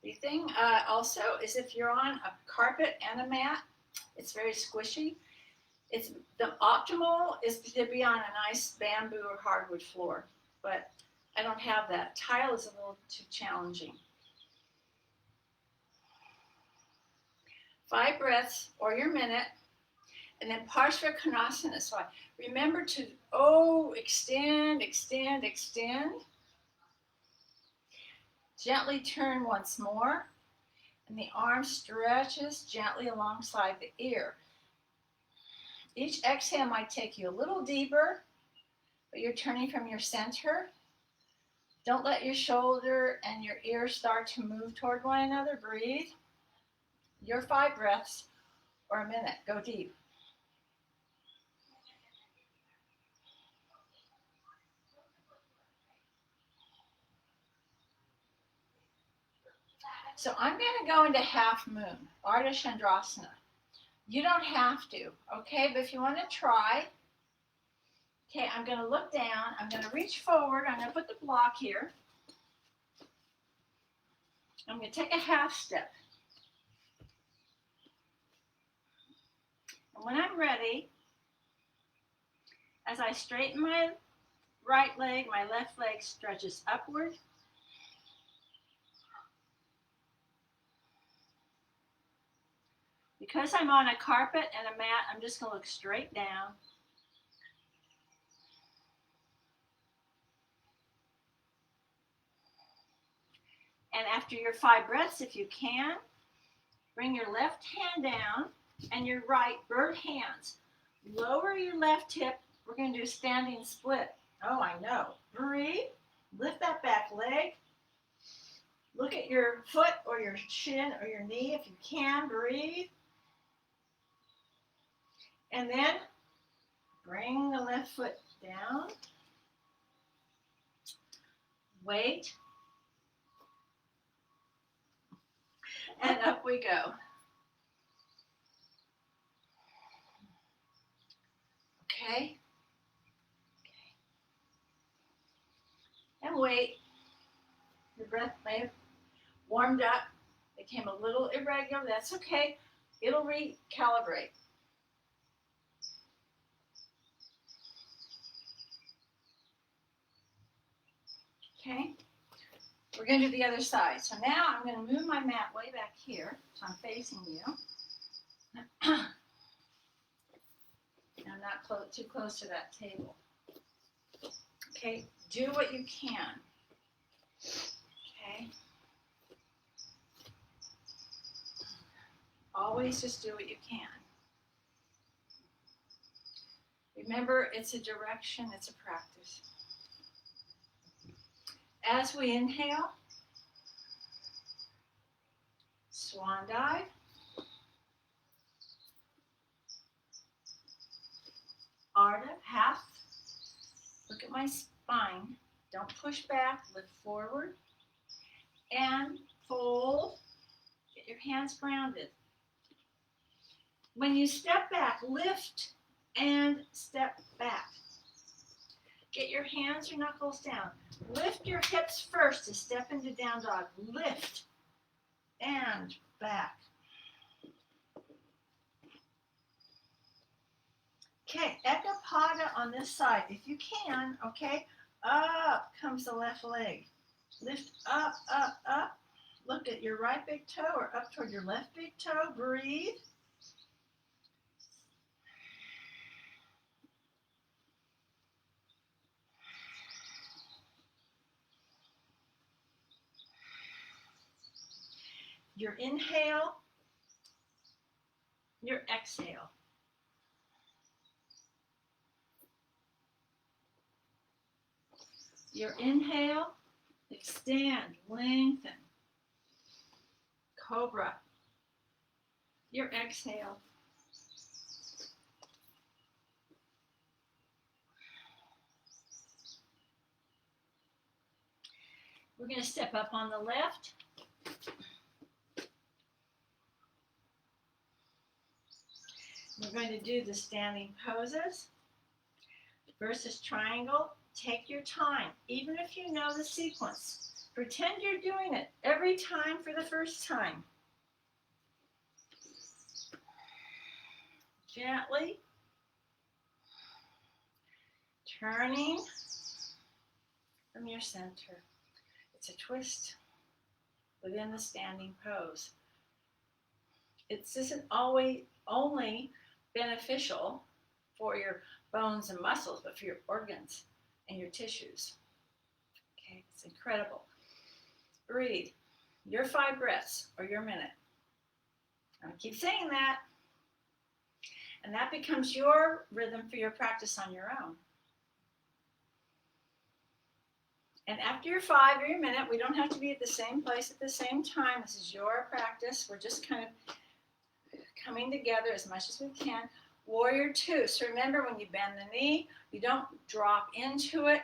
The thing also is if you're on a carpet and a mat, it's very squishy. It's the optimal is to be on a nice bamboo or hardwood floor, but I don't have that. Tile is a little too challenging. 5 breaths or your minute, and then Parsvakonasana. So remember to extend, extend, extend. Gently turn once more, and the arm stretches gently alongside the ear. Each exhale might take you a little deeper, but you're turning from your center. Don't let your shoulder and your ear start to move toward one another. Breathe. Your 5 breaths or a minute. Go deep. So I'm going to go into half moon, Ardha Chandrasana. You don't have to, okay? But if you want to try, okay, I'm going to look down. I'm going to reach forward. I'm going to put the block here. I'm going to take a half step. And when I'm ready, as I straighten my right leg, my left leg stretches upward. Because I'm on a carpet and a mat, I'm just going to look straight down. And after your 5 breaths, if you can, bring your left hand down and your right bird hands. Lower your left hip. We're going to do standing split. Oh, I know. Breathe. Lift that back leg. Look at your foot or your shin or your knee if you can. Breathe. And then bring the left foot down. Wait. And up we go. Okay. And wait. Your breath may have warmed up. Became a little irregular. That's okay. It'll recalibrate. Okay. We're going to do the other side. So now I'm going to move my mat way back here. So I'm facing you. I'm not too close to that table. Okay. Do what you can. Okay. Always just do what you can. Remember, it's a direction, it's a practice. As we inhale, swan dive. Ardha, half. Look at my spine. Don't push back, lift forward. And fold. Get your hands grounded. When you step back, lift and step back. Get your hands or knuckles down. Lift your hips first to step into down dog. Lift and back. Okay, Ekapada on this side. If you can, okay, up comes the left leg. Lift up, up, up. Look at your right big toe or up toward your left big toe. Breathe. Your inhale, your exhale. Your inhale, extend, lengthen. Cobra. Your exhale. We're going to step up on the left. We're going to do the standing poses versus triangle. Take your time, even if you know the sequence. Pretend you're doing it every time for the first time. Gently turning from your center. It's a twist within the standing pose. It isn't always only beneficial for your bones and muscles, but for your organs and your tissues. Okay, it's incredible. Breathe. Your 5 breaths or your minute. I'm keep saying that. And that becomes your rhythm for your practice on your own. And after your 5 or your minute, we don't have to be at the same place at the same time. This is your practice. We're just kind of coming together as much as we can. Warrior 2. So remember, when you bend the knee, you don't drop into it.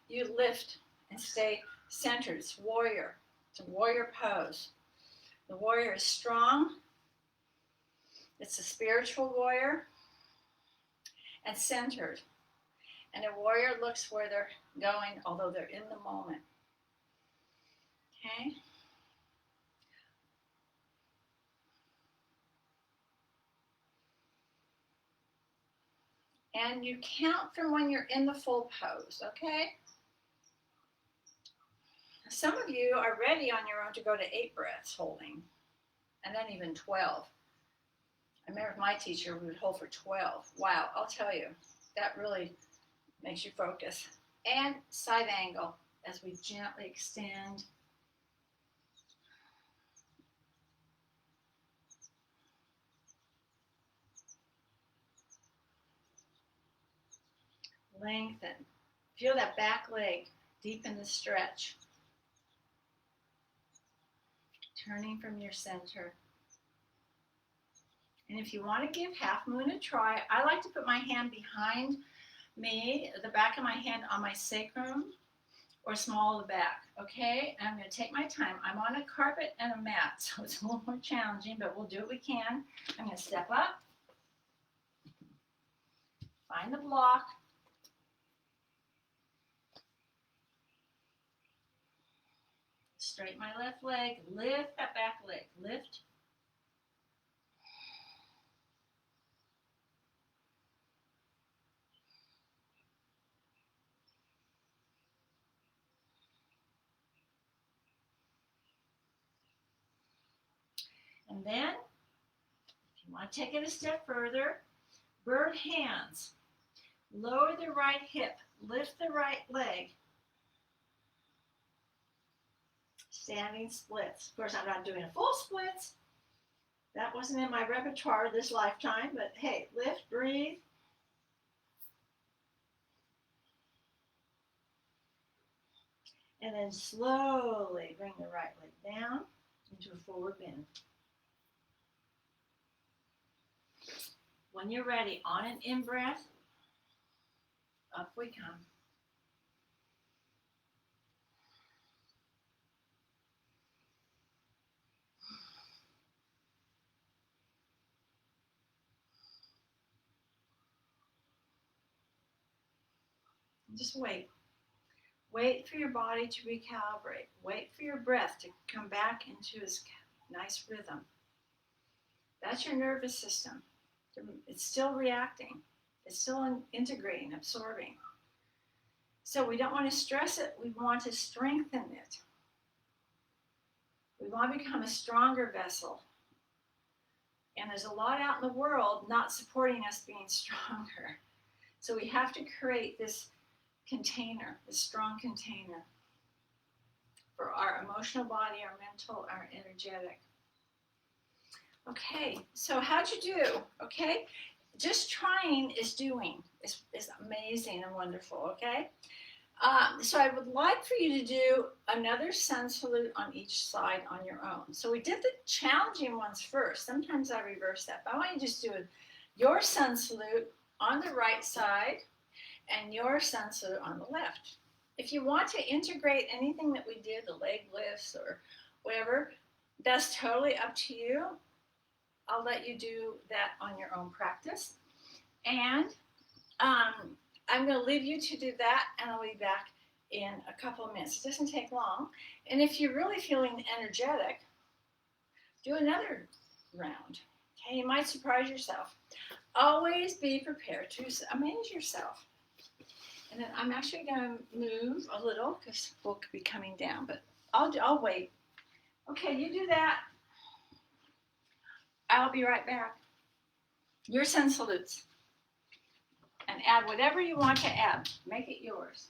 You lift and stay centered. It's warrior. It's a warrior pose. The warrior is strong. It's a spiritual warrior and centered. And a warrior looks where they're going, although they're in the moment. Okay? And you count from when you're in the full pose, okay? Some of you are ready on your own to go to 8 breaths holding, and then even 12. I remember with my teacher, we would hold for 12. Wow, I'll tell you, that really makes you focus. And side angle as we gently extend. Lengthen. Feel that back leg deep in the stretch. Turning from your center. And if you want to give half moon a try, I like to put my hand behind me, the back of my hand on my sacrum or small of the back, okay? And I'm going to take my time. I'm on a carpet and a mat, so it's a little more challenging, but we'll do what we can. I'm going to step up, find the block, straighten my left leg, lift that back leg, lift. And then, if you want to take it a step further, bird hands. Lower the right hip, lift the right leg. Standing splits. Of course, I'm not doing a full splits. That wasn't in my repertoire this lifetime, but hey, lift, breathe. And then slowly bring the right leg down into a forward bend. When you're ready, on an in-breath, up we come. Just wait. Wait for your body to recalibrate. Wait for your breath to come back into its nice rhythm. That's your nervous system. It's still reacting. It's still integrating, absorbing. So we don't want to stress it. We want to strengthen it. We want to become a stronger vessel. And there's a lot out in the world not supporting us being stronger. So we have to create this container, this strong container for our emotional body, our mental, our energetic. Okay, so how'd you do? Okay, just trying is doing. Is amazing and wonderful, okay? So I would like for you to do another sun salute on each side on your own. So we did the challenging ones first. Sometimes I reverse that, but I want you to just do your sun salute on the right side and your sun salute on the left. If you want to integrate anything that we did, the leg lifts or whatever, that's totally up to you. I'll let you do that on your own practice. And I'm going to leave you to do that, and I'll be back in a couple of minutes. It doesn't take long. And if you're really feeling energetic, do another round. Okay, you might surprise yourself. Always be prepared to amaze yourself. And then I'm actually going to move a little because we'll be coming down, but I'll wait. Okay, you do that. I'll be right back. Your sun salutes. And add whatever you want to add. Make it yours.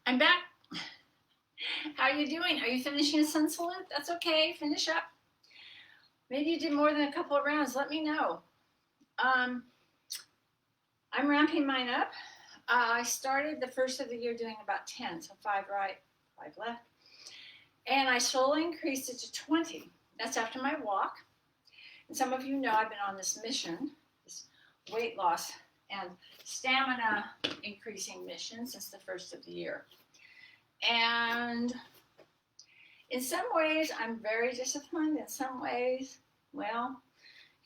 I'm back. How are you doing? Are you finishing a sun salute? That's okay. Finish up. Maybe you did more than a couple of rounds. Let me know. I'm ramping mine up. I started the first of the year doing about 10, so 5 right, 5 left. And I slowly increased it to 20. That's after my walk. And some of you know I've been on this mission, this weight loss and stamina increasing mission since the first of the year. And in some ways, I'm very disciplined. In some ways, well,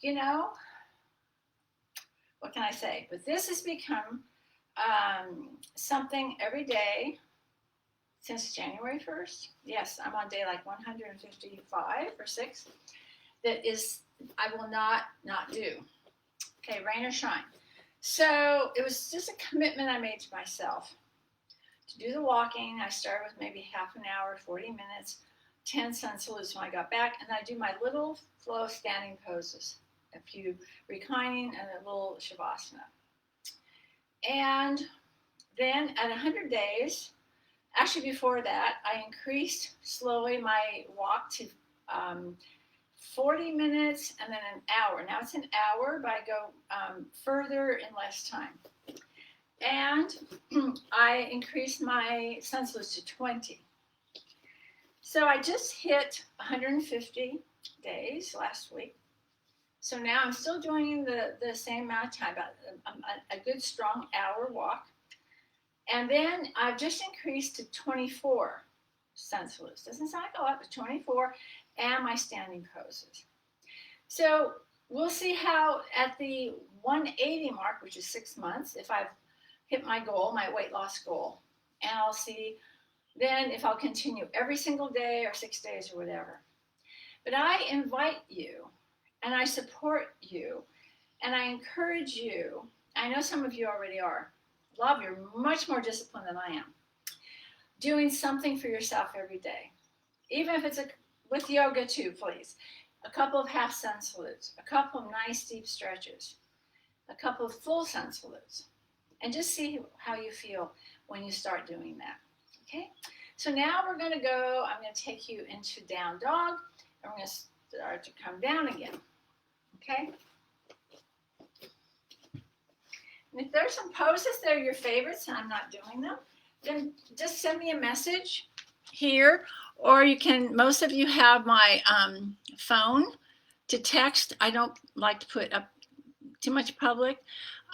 you know, what can I say? But this has become something every day since January 1st. Yes, I'm on day like 155 or 6. That is, I will not do. Okay, rain or shine. So it was just a commitment I made to myself to do the walking. I started with maybe half an hour, 40 minutes, 10 sun salutes when I got back, and I do my little flow standing poses, a few reclining and a little shavasana. And then at 100 days, actually before that, I increased slowly my walk to 40 minutes and then an hour. Now it's an hour, but I go further in less time. And I increased my sun salutes to 20. So I just hit 150 days last week. So now I'm still doing the same amount of time, about a good strong hour walk. And then I've just increased to 24 sun salutes. Doesn't sound like a lot, but 24, and my standing poses. So we'll see how at the 180 mark, which is 6 months, if I've hit my goal, my weight loss goal. And I'll see then if I'll continue every single day or 6 days or whatever. But I invite you and I support you and I encourage you. I know some of you already are. Love, you're much more disciplined than I am. Doing something for yourself every day. Even if it's with yoga too, please. A couple of half sun salutes, a couple of nice deep stretches, a couple of full sun salutes. And just see how you feel when you start doing that. Okay? So now we're going to go, I'm going to take you into down dog, and we're going to start to come down again. Okay? And if there's some poses that are your favorites and I'm not doing them, then just send me a message here, or you can, most of you have my phone to text. I don't like to put up too much public.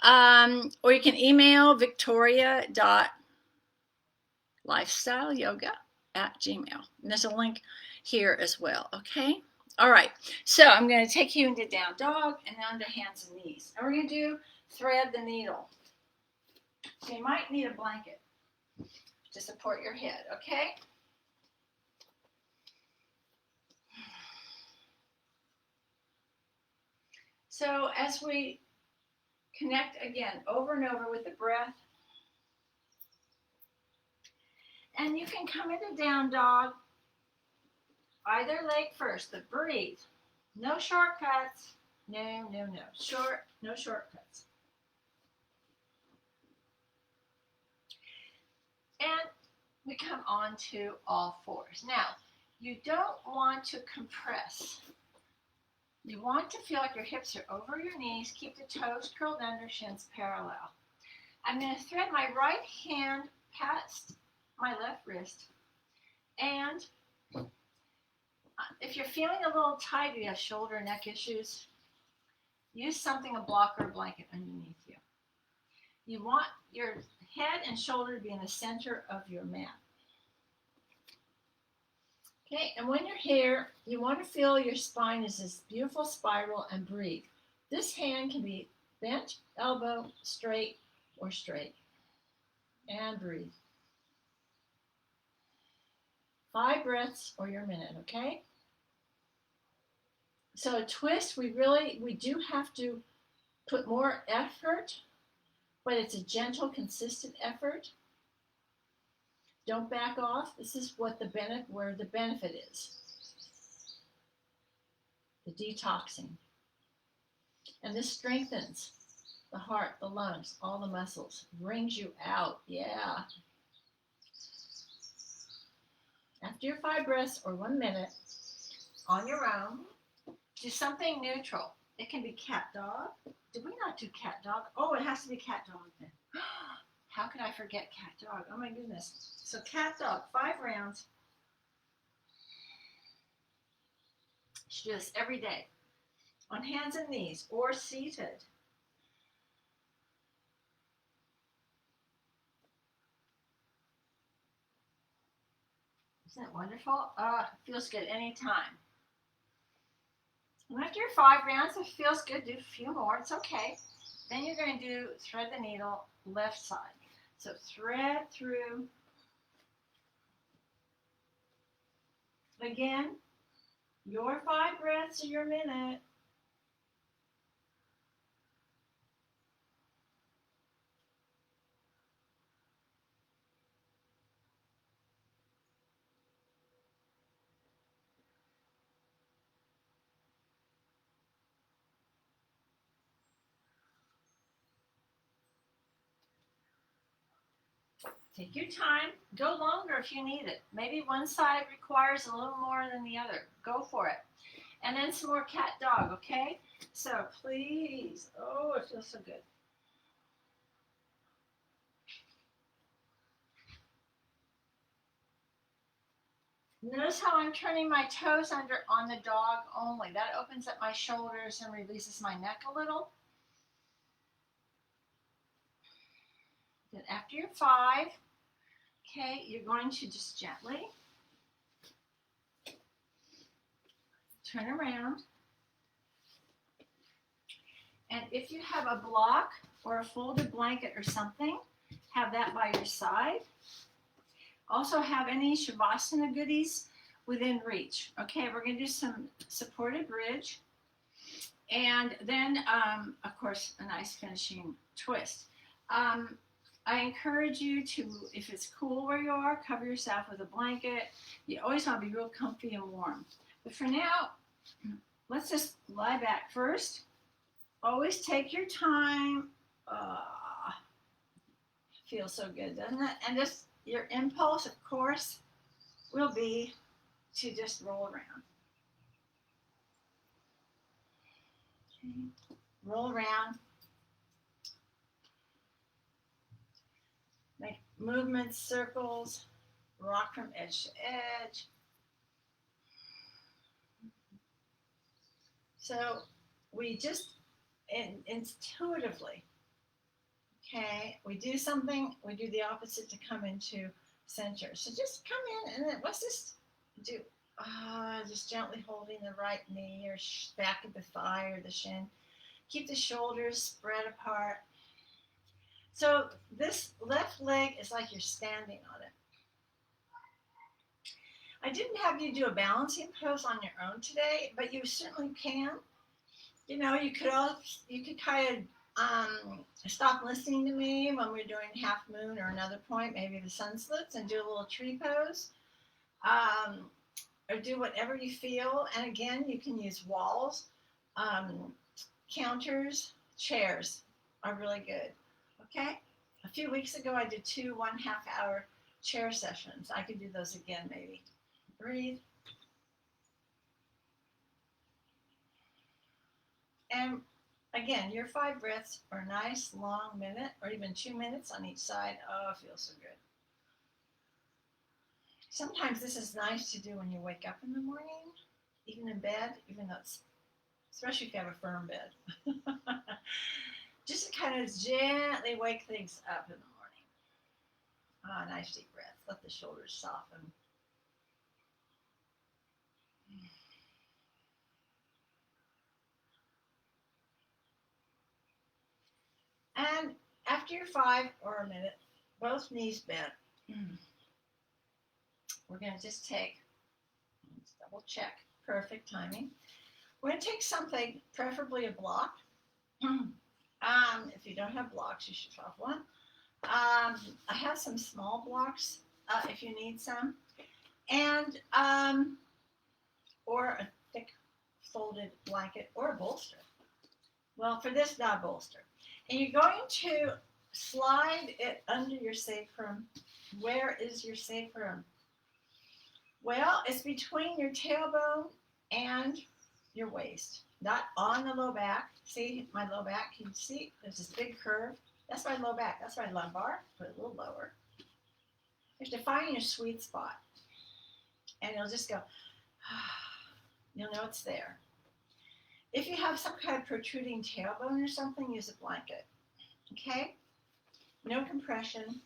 Or you can email victoria.lifestyleyoga@gmail. And there's a link here as well, okay? All right, so I'm going to take you into down dog and then to hands and knees. And we're going to do thread the needle. So you might need a blanket to support your head, okay? So as we connect again over and over with the breath, and you can come into down dog, either leg first, but breathe. No shortcuts. No. No shortcuts. And we come on to all fours. Now, you don't want to compress. You want to feel like your hips are over your knees. Keep the toes curled under, shins parallel. I'm going to thread my right hand past my left wrist. And if you're feeling a little tight, you have shoulder, neck issues, use something, a blocker, or blanket underneath you. You want your head and shoulder to be in the center of your mat. Okay, and when you're here, you want to feel your spine is this beautiful spiral and breathe. This hand can be bent, elbow, straight, or straight. And breathe. 5 breaths or your minute, okay? So a twist, we do have to put more effort, but it's a gentle, consistent effort. Don't back off. This is what where the benefit is. The detoxing. And this strengthens the heart, the lungs, all the muscles. Brings you out. Yeah. After your 5 breaths or 1 minute, on your own, do something neutral. It can be cat dog. Did we not do cat dog? Oh, it has to be cat dog then. How could I forget cat dog? Oh my goodness. So cat dog, 5 rounds. You should do this every day. On hands and knees or seated. Isn't that wonderful? It feels good anytime. And after your 5 rounds, if it feels good, do a few more. It's okay. Then you're going to do thread the needle left side. So thread through. Again, your 5 breaths or your minute. Take your time. Go longer if you need it. Maybe one side requires a little more than the other. Go for it. And then some more cat dog, okay? So please. Oh, it feels so good. Notice how I'm turning my toes under on the dog only. That opens up my shoulders and releases my neck a little. Then after your 5, okay, you're going to just gently turn around. And if you have a block or a folded blanket or something, have that by your side. Also have any Shavasana goodies within reach. Okay, we're going to do some supported bridge. And then, of course, a nice finishing twist. I encourage you to, if it's cool where you are, cover yourself with a blanket. You always want to be real comfy and warm. But for now, let's just lie back first. Always take your time. Feels so good, doesn't it? And just your impulse, of course, will be to just roll around. Okay. Roll around. Make movements, circles, rock from edge to edge. So we just intuitively, okay, we do something, we do the opposite to come into center. So just come in and then let's just do, just gently holding the right knee or back of the thigh or the shin. Keep the shoulders spread apart. So this left leg is like you're standing on it. I didn't have you do a balancing pose on your own today, but you certainly can. You know, you could kind of stop listening to me when we're doing half moon or another point, maybe the sun splits, and do a little tree pose, or do whatever you feel. And again, you can use walls, counters, chairs are really good. Okay. A few weeks ago, I did 2 1/2-hour chair sessions. I could do those again, maybe. Breathe. And again, your 5 breaths are a nice long minute or even 2 minutes on each side. Oh, it feels so good. Sometimes this is nice to do when you wake up in the morning, even in bed, even though it's, especially if you have a firm bed. Just to kind of gently wake things up in the morning. Nice deep breath. Let the shoulders soften. And after your 5 or a minute, both knees bent. We're going to just take, let's double check, perfect timing. We're going to take something, preferably a block. If you don't have blocks, you should have one. I have some small blocks if you need some. And, or a thick folded blanket or a bolster. Well, for this, not a bolster. And you're going to slide it under your sacrum. Where is your sacrum? Well, it's between your tailbone and your waist, not on the low back. See my low back? Can you see? There's this big curve. That's my low back. That's my lumbar. Put it a little lower. You have to find your sweet spot. And you'll just go, you'll know it's there. If you have some kind of protruding tailbone or something, use a blanket. Okay? No compression.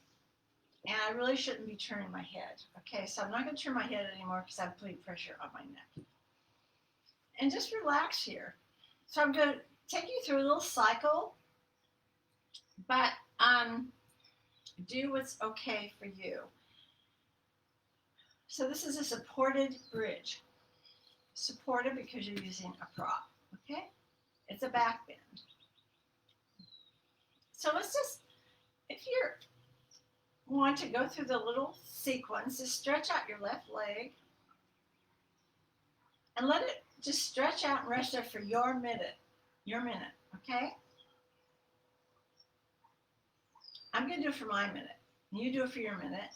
And I really shouldn't be turning my head. Okay, so I'm not going to turn my head anymore because I'm putting pressure on my neck. And just relax here. So I'm going to take you through a little cycle, but do what's okay for you. So this is a supported bridge. Supported because you're using a prop. Okay? It's a back bend. So let's just, if you want to go through the little sequence, just stretch out your left leg and let it just stretch out and rest there for your minute, okay? I'm going to do it for my minute. You do it for your minute.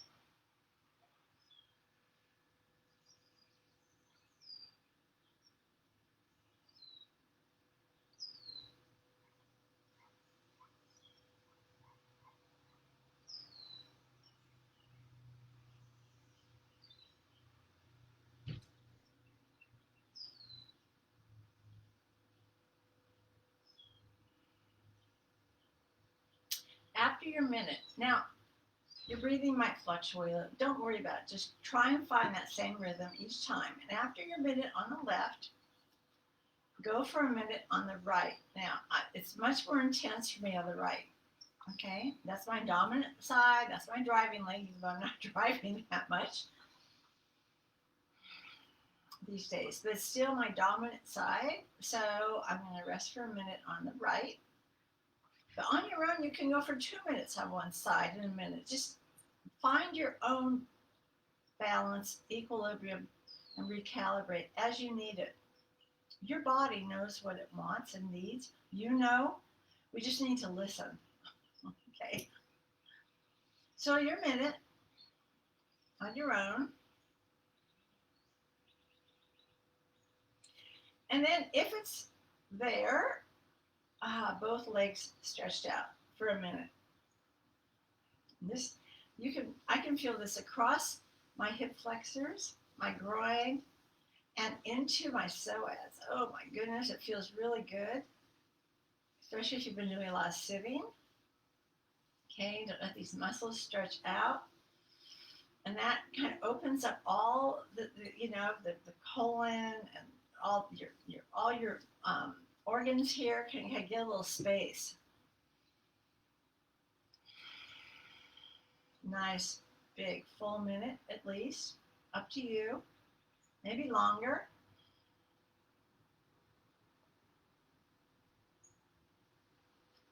after your minute, now your breathing might fluctuate. Don't worry about it. Just try and find that same rhythm each time. And after your minute on the left, go for a minute on the right. Now, it's much more intense for me on the right. Okay, that's my dominant side. That's my driving leg, even though I'm not driving that much these days. But it's still my dominant side. So I'm going to rest for a minute on the right. But on your own, you can go for 2 minutes on one side in a minute. Just find your own balance, equilibrium, and recalibrate as you need it. Your body knows what it wants and needs. You know. We just need to listen. Okay. So your minute on your own. And then if it's there, both legs stretched out for a minute. I can feel this across my hip flexors, my groin, and into my psoas. Oh my goodness, it feels really good, especially if you've been doing a lot of sitting. Okay, don't let these muscles stretch out. And that kind of opens up all the colon and all your organs here can get a little space. Nice, big, full minute at least. Up to you. Maybe longer.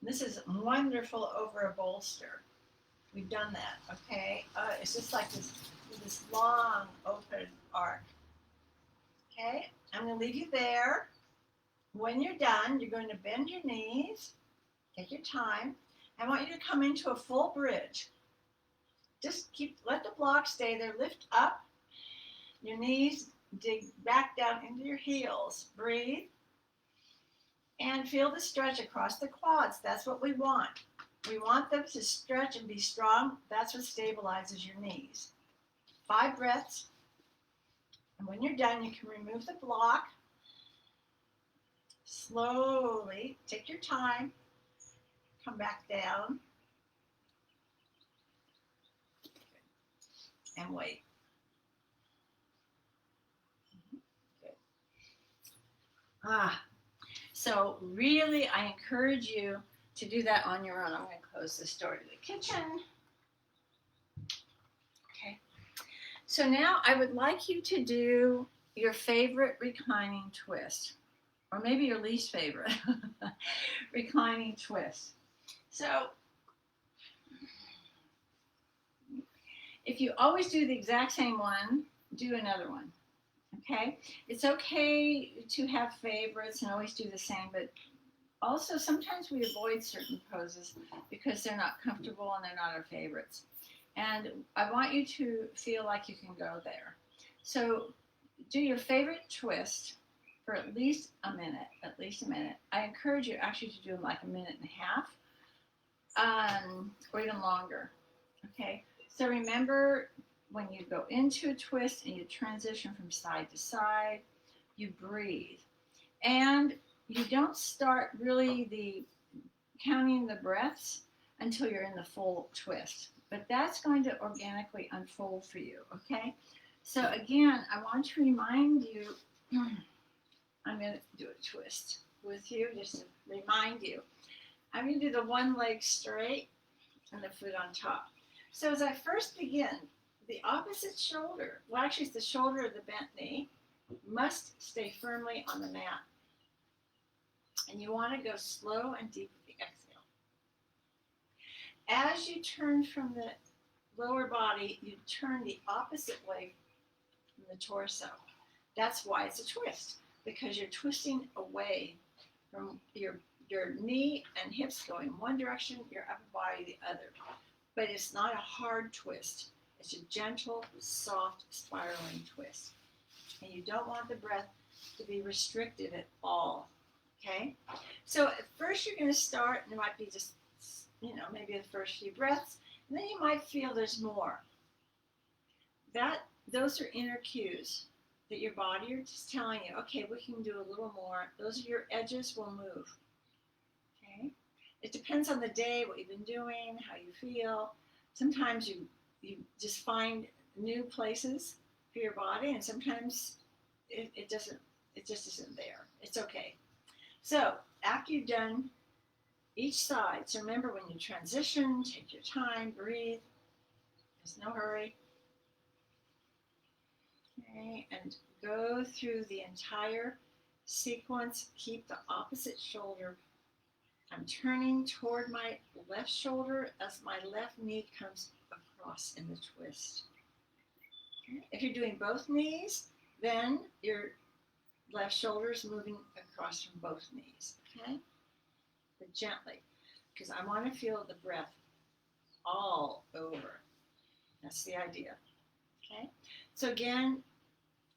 This is wonderful over a bolster. We've done that, okay? It's just like this long open arc. Okay, I'm going to leave you there. When you're done, you're going to bend your knees. Take your time. I want you to come into a full bridge. Just let the block stay there. Lift up. Your knees dig back down into your heels. Breathe. And feel the stretch across the quads. That's what we want. We want them to stretch and be strong. That's what stabilizes your knees. 5 breaths. And when you're done, you can remove the block. Slowly, take your time. Come back down. And wait. Good. So really, I encourage you to do that on your own. I'm going to close this door to the kitchen. Okay. So now I would like you to do your favorite reclining twist, or maybe your least favorite reclining twist. So if you always do the exact same one, do another one. Okay? It's okay to have favorites and always do the same, but also sometimes we avoid certain poses because they're not comfortable and they're not our favorites. And I want you to feel like you can go there. So do your favorite twist for at least a minute, I encourage you actually to do them like 1.5 minutes, or even longer. Okay? So remember, when you go into a twist and you transition from side to side, you breathe. And you don't start really counting the breaths until you're in the full twist. But that's going to organically unfold for you, okay? So again, I want to remind you, I'm going to do a twist with you just to remind you. I'm going to do the one leg straight and the foot on top. So as I first begin, the opposite shoulder, well actually it's the shoulder of the bent knee, must stay firmly on the mat. And you want to go slow and deep with the exhale. As you turn from the lower body, you turn the opposite way from the torso. That's why it's a twist, because you're twisting away from your knee and hips going one direction, your upper body the other. But it's not a hard twist. It's a gentle, soft, spiraling twist. And you don't want the breath to be restricted at all. Okay? So at first you're going to start, and it might be just, maybe the first few breaths, and then you might feel there's more. Those are inner cues that your body are just telling you, okay, we can do a little more. Those are your edges will move. Okay? It depends on the day, what you've been doing, how you feel. Sometimes you just find new places for your body, and sometimes it doesn't. It just isn't there. It's okay. So after you've done each side, so remember when you transition, take your time, breathe. There's no hurry. Okay, and go through the entire sequence. Keep the opposite shoulder. I'm turning toward my left shoulder as my left knee comes across in the twist. Okay. If you're doing both knees, then your left shoulder is moving across from both knees. Okay? But gently, because I want to feel the breath all over. That's the idea. Okay? So again,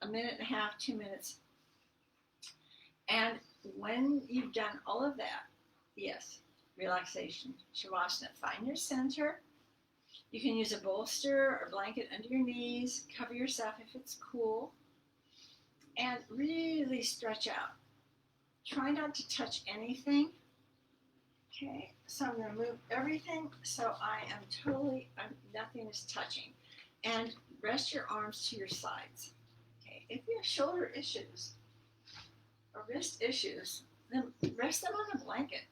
a minute and a half, 2 minutes. And when you've done all of that, yes, relaxation, Shavasana. Find your center. You can use a bolster or blanket under your knees. Cover yourself if it's cool. And really stretch out. Try not to touch anything. Okay, so I'm going to move everything so I am nothing is touching. And rest your arms to your sides. Okay, if you have shoulder issues or wrist issues, then rest them on a blanket.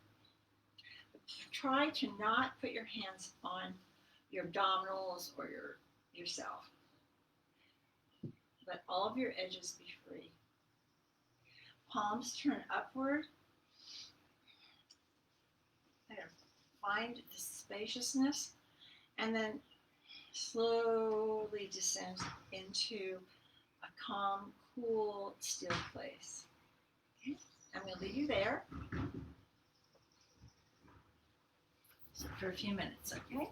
Try to not put your hands on your abdominals or yourself. Let all of your edges be free. Palms turn upward. Find the spaciousness and then slowly descend into a calm, cool, still place. Okay. I'm going to leave you there for a few minutes, okay?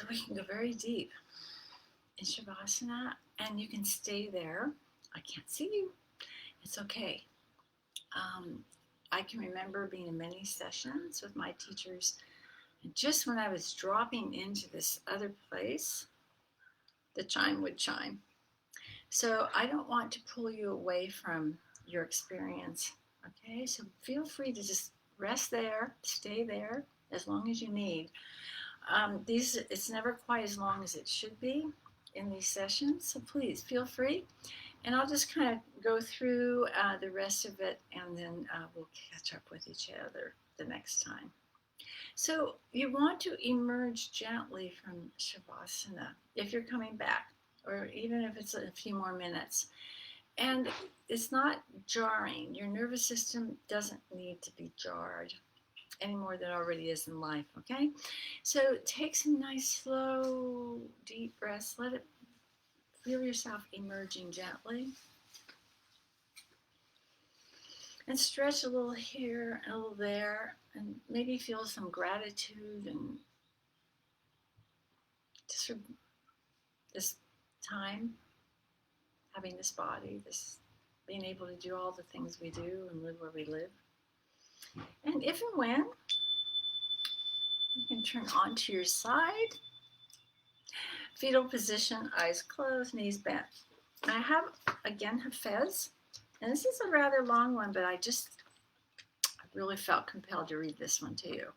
So we can go very deep in Shavasana, and you can stay there. I can't see you. It's okay. I can remember being in many sessions with my teachers, and just when I was dropping into this other place, the chime would chime. So I don't want to pull you away from your experience, okay? So feel free to just rest there, stay there as long as you need. It's never quite as long as it should be in these sessions, so please feel free. And I'll just kind of go through the rest of it, and then we'll catch up with each other the next time. So you want to emerge gently from Shavasana if you're coming back, or even if it's a few more minutes. And it's not jarring. Your nervous system doesn't need to be jarred any more than it already is in life, okay? So take some nice, slow, deep breaths. Let it feel yourself emerging gently. And stretch a little here and a little there, and maybe feel some gratitude and just for this time, having this body, this being able to do all the things we do and live where we live. And if and when, you can turn onto your side. Fetal position, eyes closed, knees bent. And I have, again, Hafez. And this is a rather long one, but I really felt compelled to read this one to you.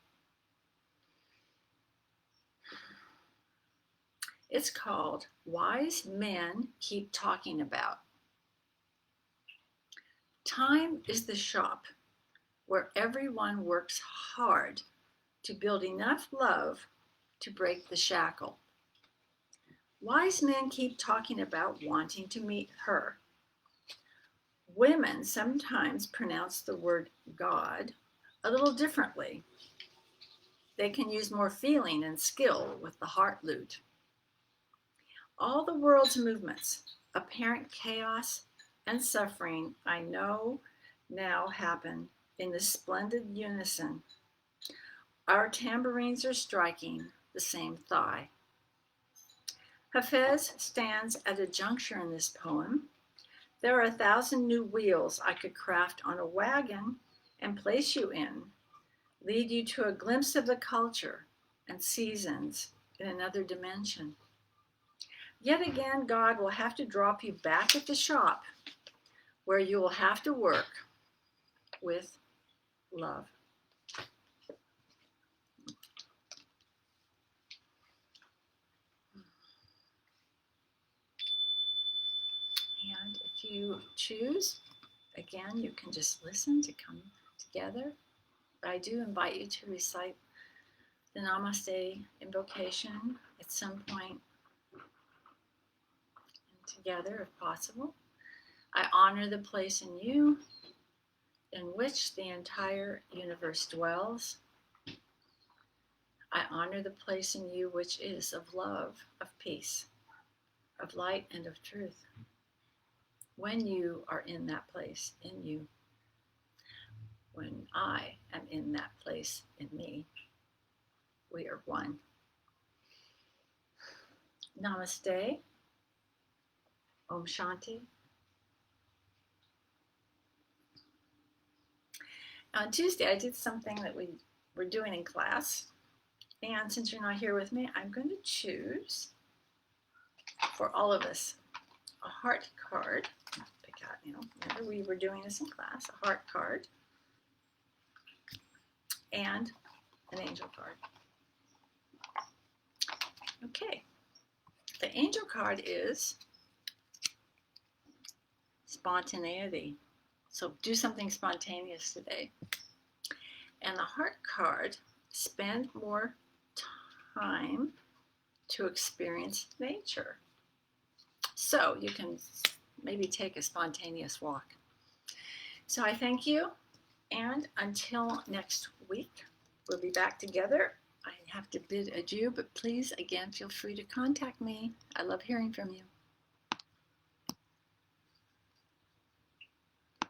It's called Wise Men Keep Talking About. Time is the shop where everyone works hard to build enough love to break the shackle. Wise men keep talking about wanting to meet her. Women sometimes pronounce the word God a little differently. They can use more feeling and skill with the heart lute. All the world's movements, apparent chaos and suffering, I know now happen in this splendid unison. Our tambourines are striking the same thigh. Hafez stands at a juncture in this poem. There are 1,000 new wheels I could craft on a wagon and place you in, lead you to a glimpse of the culture and seasons in another dimension. Yet again, God will have to drop you back at the shop where you will have to work with love. And if you choose, again, you can just listen to come together. But I do invite you to recite the Namaste invocation at some point together if possible. I honor the place in you in which the entire universe dwells. I honor the place in you which is of love, of peace, of light, and of truth. When you are in that place in you, when I am in that place in me, we are one. Namaste. Om Shanti. On Tuesday, I did something that we were doing in class. And since you're not here with me, I'm going to choose for all of us a heart card. Pick out, remember we were doing this in class, a heart card and an angel card. Okay, the angel card is spontaneity. So do something spontaneous today. And the heart card, spend more time to experience nature. So you can maybe take a spontaneous walk. So I thank you, and until next week, we'll be back together. I have to bid adieu, but please, again, feel free to contact me. I love hearing from you.